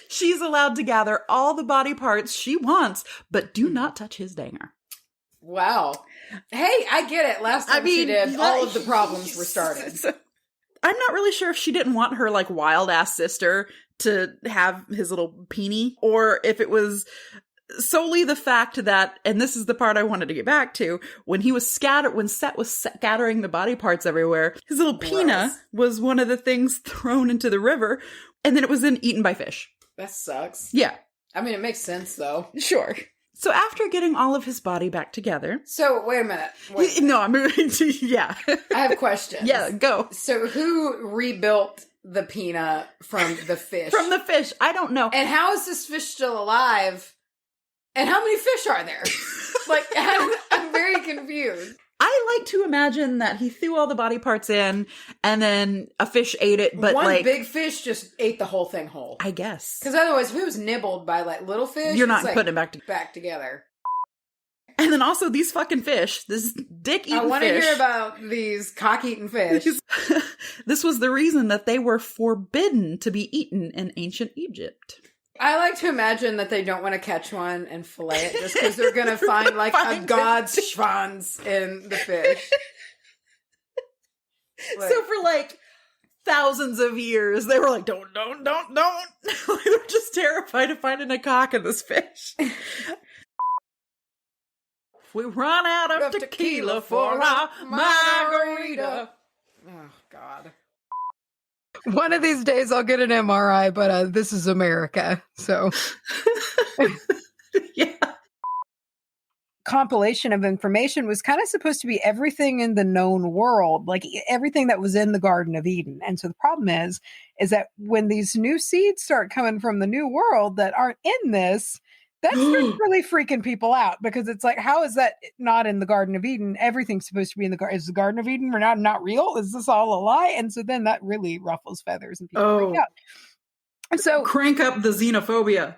She's allowed to gather all the body parts she wants, but do not touch his danger. Wow. Hey, I get it. Last time she did, all of the problems were started. I'm not really sure if she didn't want her, like, wild-ass sister to have his little peenie, or if it was solely the fact that, and this is the part I wanted to get back to, when Set was scattering the body parts everywhere, his little peena was one of the things thrown into the river, and then it was then eaten by fish. That sucks. Yeah. I mean, it makes sense, though. Sure. So after getting all of his body back together... So, wait a minute. No, I'm moving to... Yeah. I have questions. Yeah, go. So, who rebuilt the peena from the fish? From the fish. I don't know. And how is this fish still alive? And how many fish are there? Like, I'm very confused. I like to imagine that he threw all the body parts in, and then a fish ate it, but one big fish just ate the whole thing whole. I guess. Because otherwise, if it was nibbled by, like, little fish, you're not putting it back together. And then also these fucking fish, this dick-eating fish. I want to hear about these cock-eating fish. This was the reason that they were forbidden to be eaten in ancient Egypt. I like to imagine that they don't want to catch one and fillet it just because they're going to find like a god's schwanz in the fish. So for like thousands of years, they were like, don't. They were just terrified of finding a cock in this fish. We run out of tequila for our margarita. Oh, God. One of these days I'll get an MRI, but this is America, so. Yeah. Compilation of information was kind of supposed to be everything in the known world, like everything that was in the Garden of Eden. And so the problem is that when these new seeds start coming from the new world that aren't in this, that's really freaking people out, because it's like, how is that not in the Garden of Eden? Everything's supposed to be in the Garden. Is the Garden of Eden not real? Is this all a lie? And so then that really ruffles feathers and people freak out. And so crank up the xenophobia.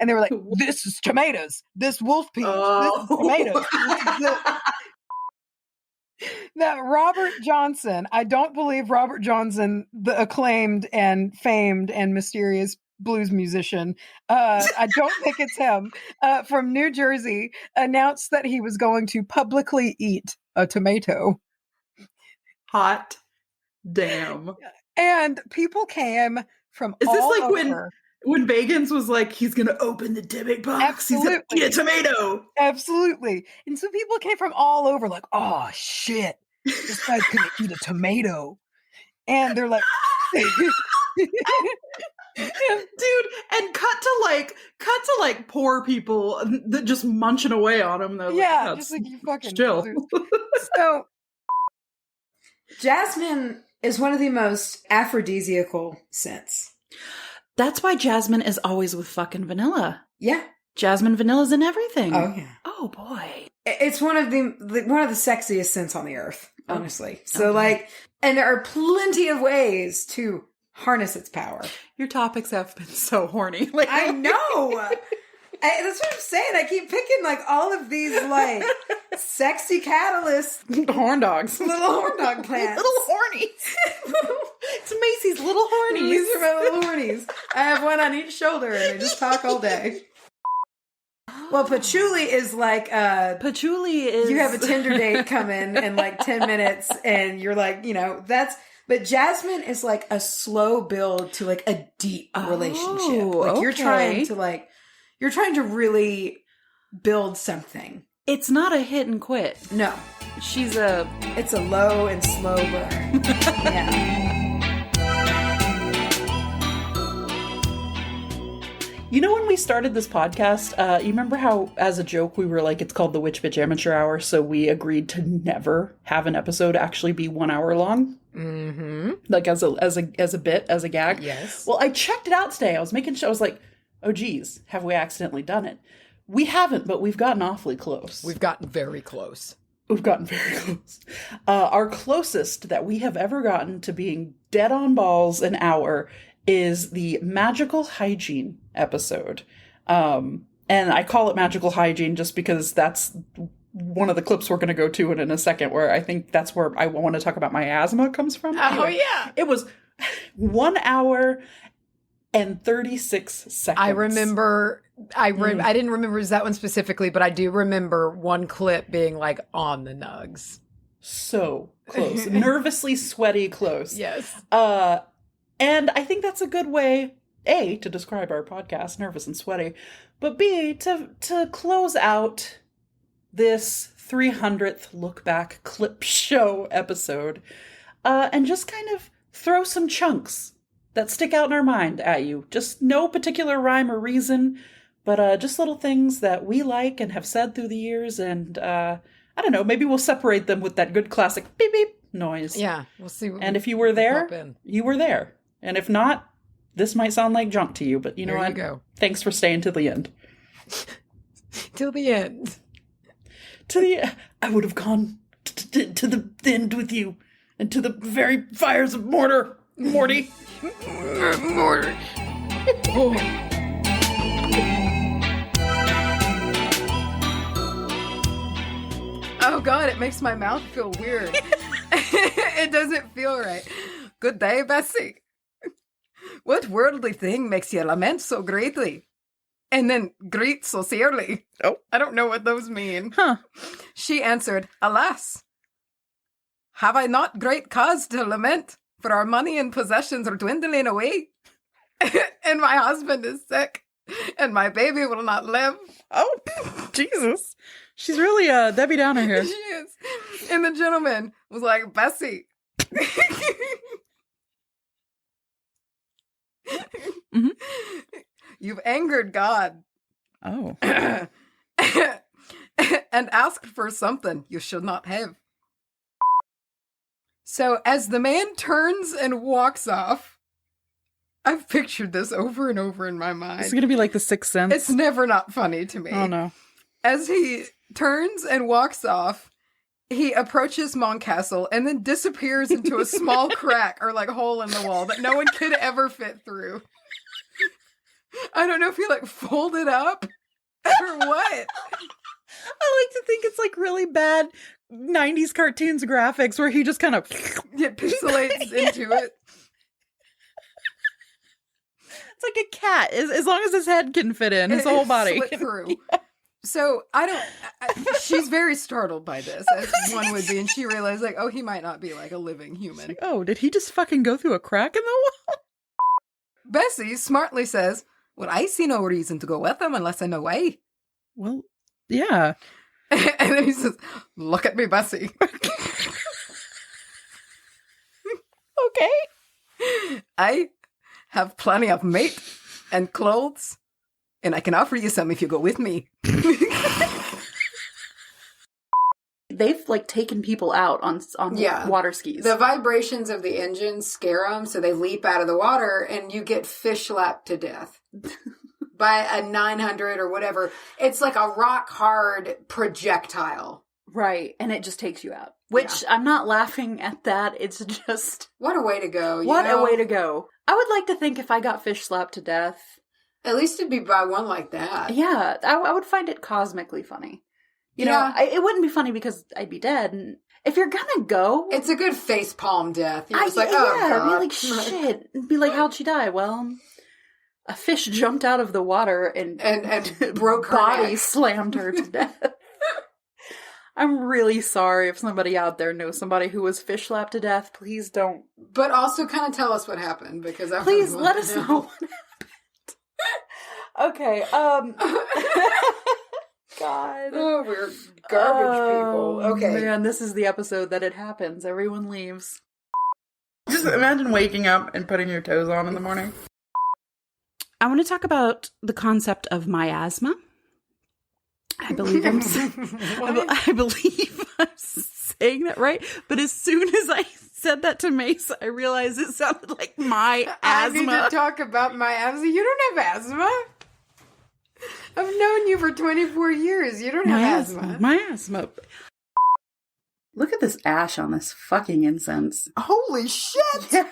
And they were like, this is tomatoes. This wolf peach. This is tomatoes. That Robert Johnson, I don't believe Robert Johnson, the acclaimed and famed and mysterious blues musician, I don't think it's him, from New Jersey, announced that he was going to publicly eat a tomato. Hot damn. And people came from Is all this like over. when Bagans was like, he's going to open the Dybbuk box? Absolutely. He's going to eat a tomato. Absolutely. And so people came from all over like, oh, shit. This guy's going to eat a tomato. And they're like... Dude, and cut to like poor people that just munching away on him. Though, yeah, like, just like you fucking chill. So, jasmine is one of the most aphrodisiacal scents. That's why jasmine is always with fucking vanilla. Yeah, jasmine vanilla's in everything. Oh yeah. Oh boy, it's one of the sexiest scents on the earth, honestly. So like, and there are plenty of ways to harness its power. Your topics have been so horny. Like, I know. That's what I'm saying. I keep picking like all of these like sexy catalysts. Horn dogs. Little horn dog plants. Little hornies. It's Macy's little hornies. These are my little hornies. I have one on each shoulder and they just talk all day. Well, patchouli is like patchouli is you have a Tinder date coming in like 10 minutes and you're like, but jasmine is like a slow build to like a deep relationship. Like you're trying to really build something. It's not a hit and quit. No. It's a low and slow burn. Yeah. You know, when we started this podcast, you remember how, as a joke, we were like, it's called the Witch Bitch Amateur Hour, so we agreed to never have an episode actually be 1 hour long? Mm-hmm. Like, as a bit, as a gag? Yes. Well, I checked it out today. I was making sure, I was like, oh, geez, have we accidentally done it? We haven't, but we've gotten awfully close. We've gotten very close. We've gotten very close. Our closest that we have ever gotten to being dead on balls an hour is the magical hygiene episode. And I call it magical hygiene just because that's one of the clips we're going to go to in a second, where I think that's where I want to talk about my asthma comes from. Oh, yeah. It was 1 hour and 36 seconds. I remember, I didn't remember that one specifically, but I do remember one clip being like on the nugs. So close. Nervously sweaty close. Yes. And I think that's a good way, A, to describe our podcast, nervous and sweaty, but B, to close out this 300th Look Back Clip Show episode, and just kind of throw some chunks that stick out in our mind at you. Just no particular rhyme or reason, but just little things that we like and have said through the years, and I don't know, maybe we'll separate them with that good classic beep beep noise. Yeah, we'll see. And if you were there, you were there. And if not, this might sound like junk to you, but you know what? There you go. Thanks for staying to the end. Till the end. I would have gone to the end with you, and to the very fires of Morty. Morty. Oh God, it makes my mouth feel weird. It doesn't feel right. Good day, Bessie. What worldly thing makes you lament so greatly? And then greet so sincerely. Oh. I don't know what those mean. Huh. She answered, alas, have I not great cause to lament? For our money and possessions are dwindling away. And my husband is sick. And my baby will not live. Oh, Jesus. She's really Debbie Downer here. She is. And the gentleman was like, Bessie. Mm-hmm. You've angered God. Oh. And asked for something you should not have. So as the man turns and walks off, I've pictured this over and over in my mind. It's going to be like The Sixth Sense. It's never not funny to me. Oh, no. As he turns and walks off, he approaches Moncastle and then disappears into a small crack or like hole in the wall that no one could ever fit through. I don't know if he like folded up or what. I like to think it's like really bad 90s cartoons graphics where he just kind of It pixelates into it. It's like a cat, as long as his head can fit in, his whole body. Slit through. Yeah. So she's very startled by this, as one would be, and she realized like, oh, he might not be like a living human. Like, oh, did he just fucking go through a crack in the wall? Bessie smartly says, well, I see no reason to go with him unless I know why. Well, yeah. And then he says, look at me, Bessie. Okay. I have plenty of meat and clothes, and I can offer you some if you go with me. They've like taken people out on water skis. The vibrations of the engine scare them, so they leap out of the water, and you get fish slapped to death by a 900 or whatever. It's like a rock hard projectile. Right, and it just takes you out. Which, I'm not laughing at that, it's just... What a way to go, a way to go. I would like to think if I got fish slapped to death... At least it'd be by one like that. Yeah, I would find it cosmically funny. You know, it wouldn't be funny because I'd be dead. And if you're gonna go... It's a good facepalm death. You're just like, oh, God. I'd be like, shit. Be like, how'd she die? Well, a fish jumped out of the water and broke her body neck. slammed her to death. I'm really sorry if somebody out there knows somebody who was fish slapped to death. Please don't. But also kind of tell us what happened, because I Please really let want us to know what happened. Okay. God. Oh, we're garbage people. Okay. Man, this is the episode that it happens. Everyone leaves. Just imagine waking up and putting your toes on in the morning. I want to talk about the concept of miasma. I believe I'm saying that right. But as soon as I said that to Mace, I realized it sounded like my asthma. I need to talk about my asthma. You don't have asthma. I've known you for 24 years. You don't have asthma. My asthma. Look at this ash on this fucking incense. Holy shit! Yeah.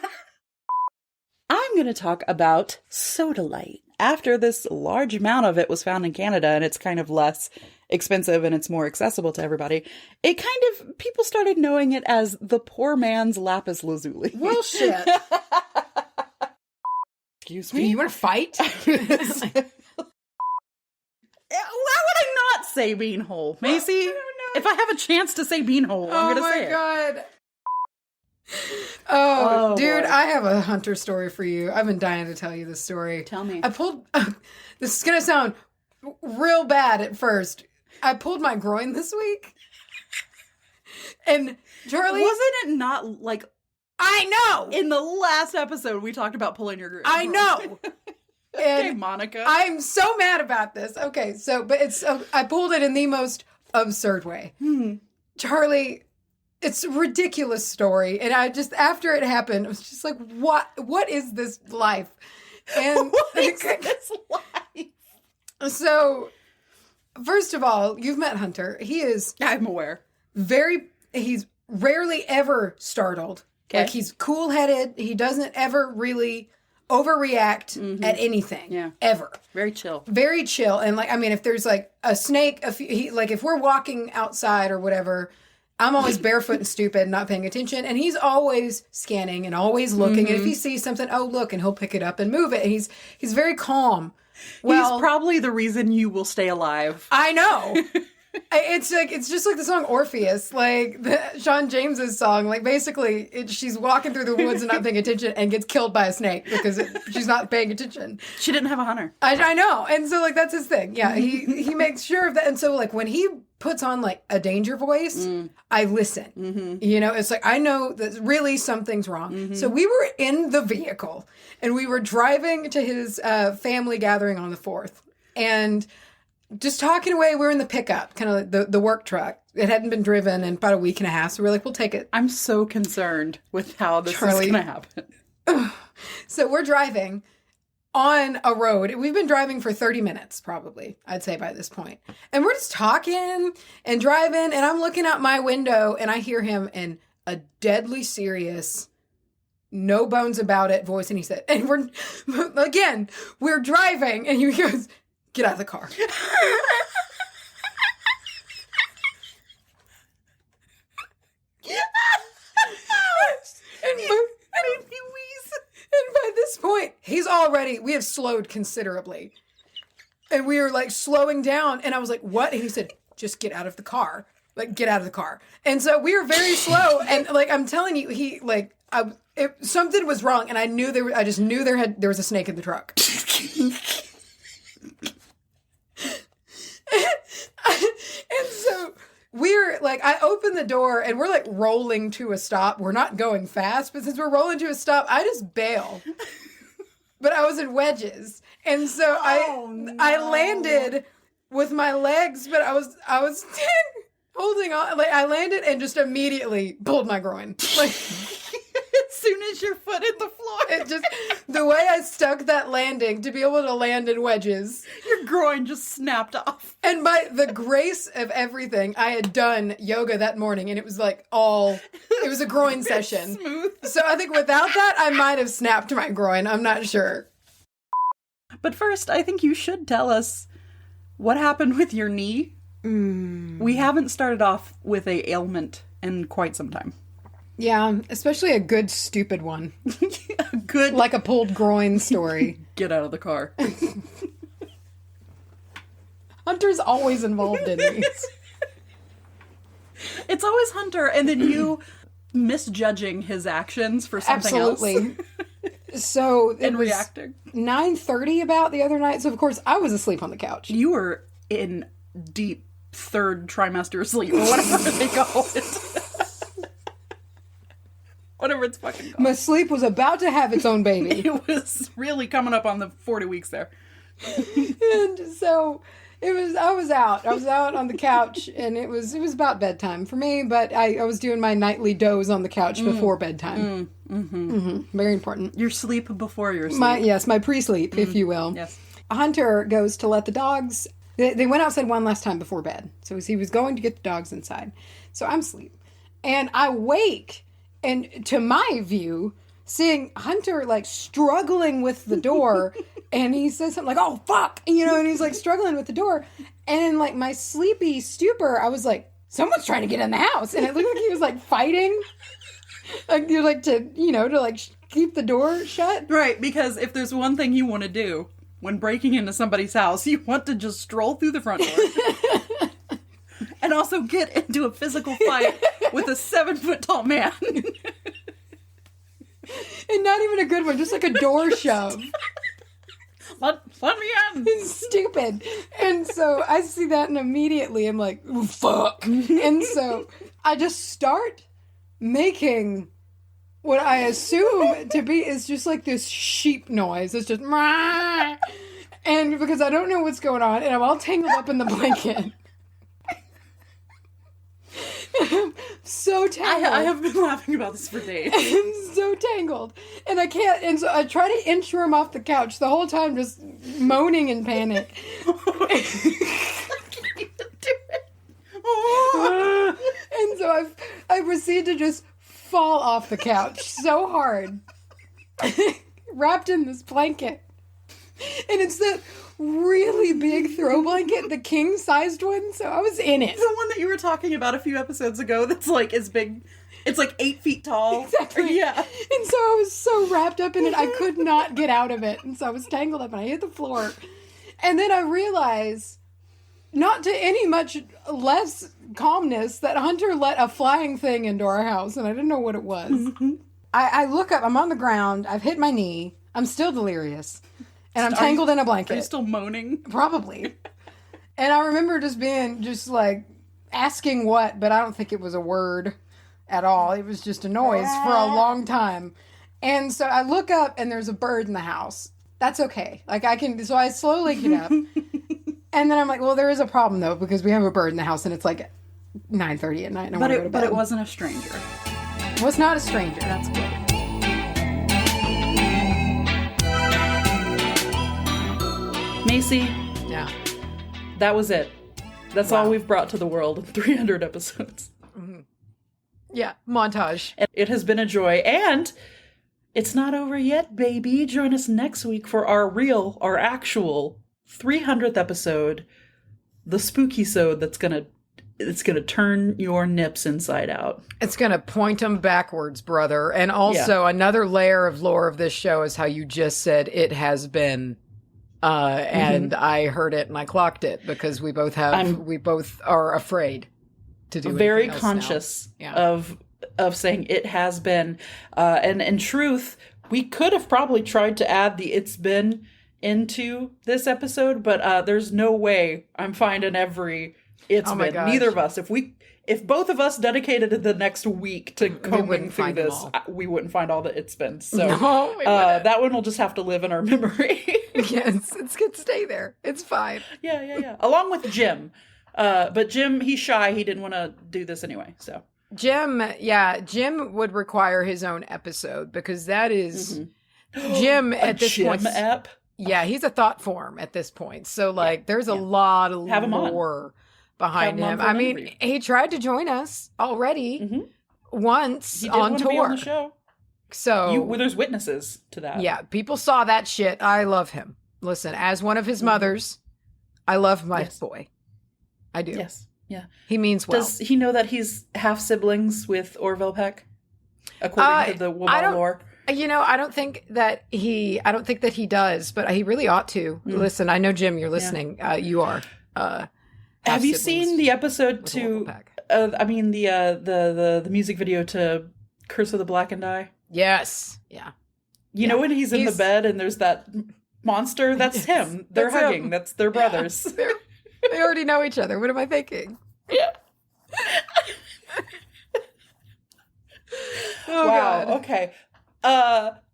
I'm going to talk about sodalite. After this large amount of it was found in Canada and it's kind of less expensive and it's more accessible to everybody, it kind of, people started knowing it as the poor man's lapis lazuli. Well, shit. Excuse me? You want to fight? Why would I not say beanhole, Macy? I don't know. If I have a chance to say beanhole, I'm going to say it. Oh, my God. Oh, dude, boy. I have a hunter story for you. I've been dying to tell you this story. Tell me. I pulled... this is going to sound real bad at first. I pulled my groin this week. And Charlye... Wasn't it not like... I know! In the last episode, we talked about pulling your groin. I know! Okay, Monica. I'm so mad about this. Okay, so, but it's... I pulled it in the most absurd way. Charlye... It's a ridiculous story. And I just, after it happened, I was just like, what is this life? And what is this life? So, first of all, you've met Hunter. He is... I'm aware. He's rarely ever startled. Okay. Like, he's cool-headed. He doesn't ever really overreact at anything. Yeah. Ever. Very chill. Very chill. And, like, I mean, if there's, like, a snake, if we're walking outside or whatever... I'm always barefoot and stupid, not paying attention. And he's always scanning and always looking. And if he sees something, oh, look, and he'll pick it up and move it. And he's very calm. Well, he's probably the reason you will stay alive. I know. It's just like the song Orpheus, like Sean James's song. Like basically, she's walking through the woods and not paying attention and gets killed by a snake because she's not paying attention. She didn't have a hunter. I know. And so like that's his thing. Yeah, he makes sure of that. And so like when he puts on like a danger voice, I listen. You know, it's like I know that really something's wrong. So we were in the vehicle and we were driving to his family gathering on the 4th and just talking away. We're in the pickup, kind of like the work truck. It hadn't been driven in about a week and a half, so we're like, we'll take it. I'm so concerned with how this is going to happen. So we're driving on a road. We've been driving for 30 minutes, probably, I'd say by this point. And we're just talking and driving, and I'm looking out my window, and I hear him in a deadly serious, no bones about it voice, and he said, and we're driving, and he goes, get out of the car. And by this point, we have slowed considerably. And we were like slowing down. And I was like, what? And he said, just get out of the car. Like, get out of the car. And so we were very slow. And like, I'm telling you, something was wrong. And I just knew there was a snake in the truck. And so we're like, I open the door and we're like rolling to a stop. We're not going fast, but since we're rolling to a stop, I just bail. But I was in wedges. And so I landed with my legs, but I was holding on. Like I landed and just immediately pulled my groin. Like as soon as your foot hit the floor. It just, the way I stuck that landing to be able to land in wedges. Your groin just snapped off. And by the grace of everything, I had done yoga that morning and it was like it was a groin session. Smooth. So I think without that, I might have snapped my groin. I'm not sure. But first, I think you should tell us what happened with your knee. We haven't started off with a ailment in quite some time. Yeah, especially a good stupid one. Good, like a pulled groin story. Get out of the car. Hunter's always involved in these. It's always Hunter, and then you misjudging his actions for something Absolutely. else. So it And was reacting. 9:30 about the other night. So of course I was asleep on the couch. You were in deep third trimester sleep, or whatever they call it. Whatever it's fucking called. My sleep was about to have its own baby. It was really coming up on the 40 weeks there. And so I was out on the couch, and it was about bedtime for me, but I was doing my nightly doze on the couch before bedtime. Very important. Your sleep before your sleep. My pre-sleep, if you will. Yes. Hunter goes to let the dogs. They went outside one last time before bed, so he was going to get the dogs inside. So I'm asleep, and I wake, and to my view, seeing Hunter like struggling with the door, and he says something like, "Oh fuck," and he's like struggling with the door, and in like my sleepy stupor, I was like, "Someone's trying to get in the house," and it looked like he was like fighting, like you like to keep the door shut. Right, because if there's one thing you want to do when breaking into somebody's house, you want to just stroll through the front door. And also get into a physical fight with a 7-foot-tall man. And not even a good one, just like a door shove. Let me in. It's stupid. And so I see that, and immediately I'm like, "Ooh, fuck." And so I just start making what I assume to be is just like this sheep noise. It's just, "Mah." And because I don't know what's going on, and I'm all tangled up in the blanket. I'm so tangled. I have been laughing about this for days. I'm so tangled. And I can't. And so I try to inch him off the couch the whole time, just moaning in panic. I can't even do it. And so I proceed to just fall off the couch so hard, wrapped in this blanket. And it's that really big throw blanket, the king-sized one, so I was in it. The one that you were talking about a few episodes ago that's like as big, it's like 8 feet tall. Exactly. Yeah. And so I was so wrapped up in it, I could not get out of it. And so I was tangled up and I hit the floor. And then I realized, not to any much less calmness, that Hunter let a flying thing into our house, and I didn't know what it was. I look up, I'm on the ground, I've hit my knee, I'm still delirious. And I'm tangled in a blanket. Are you still moaning? Probably. And I remember just being, like, asking what, but I don't think it was a word at all. It was just a noise for a long time. And so I look up, and there's a bird in the house. That's okay. Like, so I slowly get up. And then I'm like, well, there is a problem, though, because we have a bird in the house, and it's like 9:30 at night, and I want to go to bed. But it wasn't a stranger. It was not a stranger. That's good. Macy, Yeah. that was it. That's all we've brought to the world in 300 episodes. Yeah, montage. It has been a joy, and it's not over yet, baby. Join us next week for our actual 300th episode, the Spookysode it's gonna turn your nips inside out. It's going to point them backwards, brother. And also another layer of lore of this show is how you just said it has been. And I heard it and I clocked it because we both are afraid to do very anything else conscious now. of saying it has been. And in truth, we could have probably tried to add the "it's been" into this episode, but there's no way I'm finding every "it's been." Gosh. Neither of us. If both of us dedicated the next week to combing through this, we wouldn't find all the "it's been." So No, that one will just have to live in our memory. Yes, it's good to stay there. It's fine. Yeah. Along with Jim. But Jim, he's shy. He didn't want to do this anyway, so. Jim would require his own episode because that is Jim at this Jim point. Ep? Yeah, he's a thought form at this point. So there's a lot of lore behind him. I mean, he tried to join us already once on tour. Be on the show. So there's witnesses to that. Yeah, people saw that shit. I love him. Listen, as one of his mothers, I love my boy. I do. Yes. Yeah. He means well. Does he know that he's half siblings with Orville Peck? According to the WBAH lore? I don't think that he does, but he really ought to. Listen, I know, Jim, you're listening. You are. Have you seen the episode to, the music video to Curse of the Blackened Eye? Yes. Yeah. You know when he's in the bed and there's that monster? That's him. They're hugging. That's their brothers. Yeah. They already know each other. What am I thinking? Yeah. Oh, wow. God. Okay.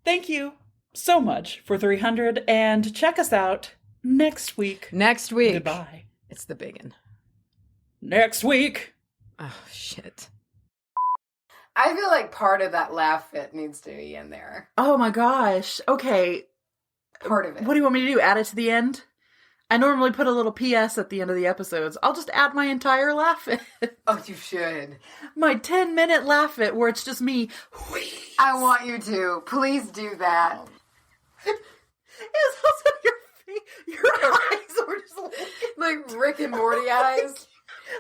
Thank you so much for 300, and check us out next week. Next week. Goodbye. It's the biggin. Next week. Oh, shit. I feel like part of that laugh fit needs to be in there. Oh my gosh. Okay. Part of it. What do you want me to do? Add it to the end? I normally put a little PS at the end of the episodes. I'll just add my entire laugh fit. Oh, you should. My 10-minute laugh fit where it's just me. Whee! I want you to. Please do that. It's also your eyes were just like Rick and Morty eyes.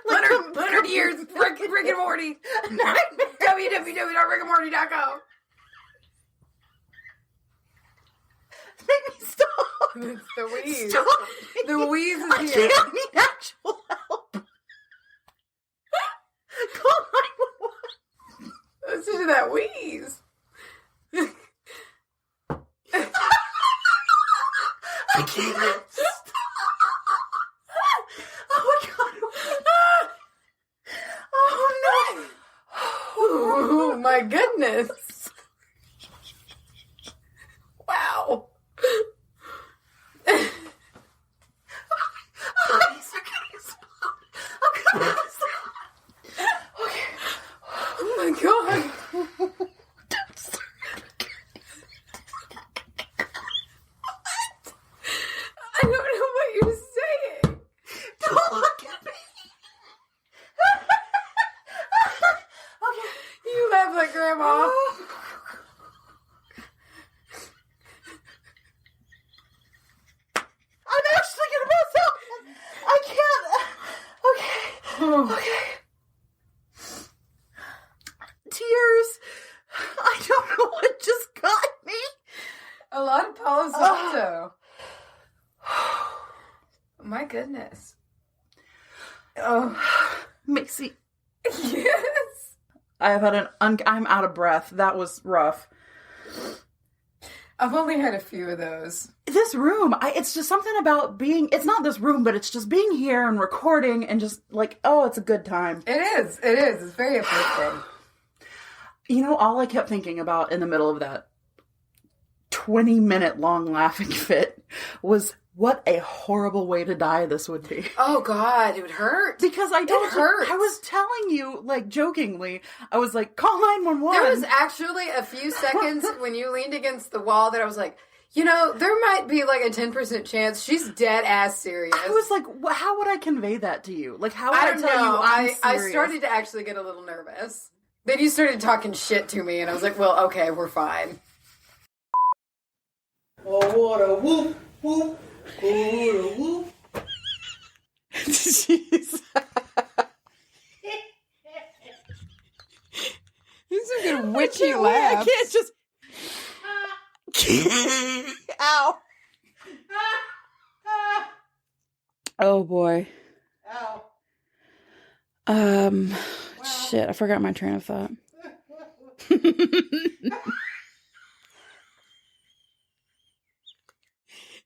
like Leonard years, Rick and Morty. www.rickandmorty.com. Make me stop. It's the wheeze. Stop. The wheeze is I here. can't need actual help. Call 911. Listen to that wheeze. I can't. Oh my god. Oh no. Oh my goodness. Wow. Eyes are getting exploded. I'm gonna okay. Oh my god. I don't know what you're saying. Don't look at me. Okay. You laugh like Grandma. I'm actually gonna pass out. I can't. Okay. Okay. Tears. I don't know what just got me. A lot of Palo Santo. My goodness. Oh. Macy. Yes. I have had I'm out of breath. That was rough. I've only had a few of those. This room, it's just something about it's not this room, but it's just being here and recording and just like, oh, it's a good time. It is. It's very uplifting. You know, all I kept thinking about in the middle of that 20-minute long laughing fit was what a horrible way to die this would be. Oh God, it would hurt. Because It hurts. I was telling you, like, jokingly, I was like, call 911. There was actually a few seconds when you leaned against the wall that I was like, there might be like a 10% chance she's dead ass serious. I was like, how would I convey that to you? Like, how would I I don't tell know. you I'm I serious? started to actually get a little nervous. Then you started talking shit to me, and I was like, well, okay, we're fine. Oh, what a whoop, whoop, what a whoop. Jeez. These are good witchy I laughs. can't just... Ow. Oh, boy. Ow. Shit, I forgot my train of thought.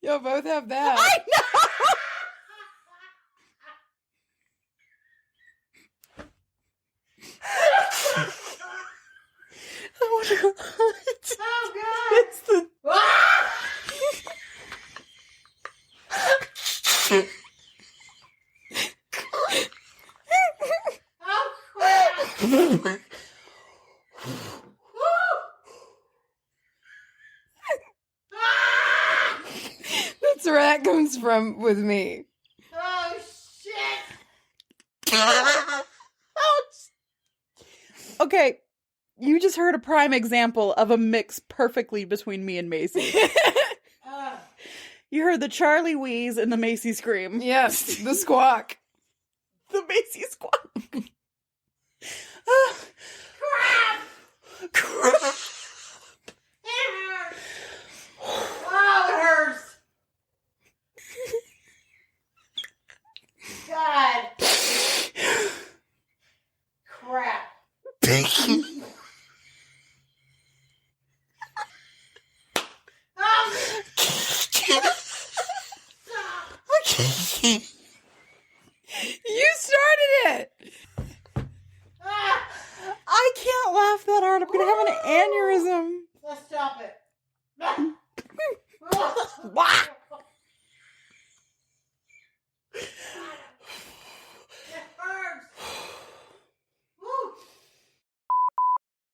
Y'all both have that. I know! I wonder what. Oh, God. It's the... Oh, crap. That's where that comes from with me. Oh, shit. Ouch. Okay, you just heard a prime example of a mix perfectly between me and Macy. You heard the Charlye wheeze and the Macy scream. Yes, the squawk. The Macy squawk. Crap. Crap. You started it. I can't laugh that hard. I'm going to have an aneurysm. Let's stop it.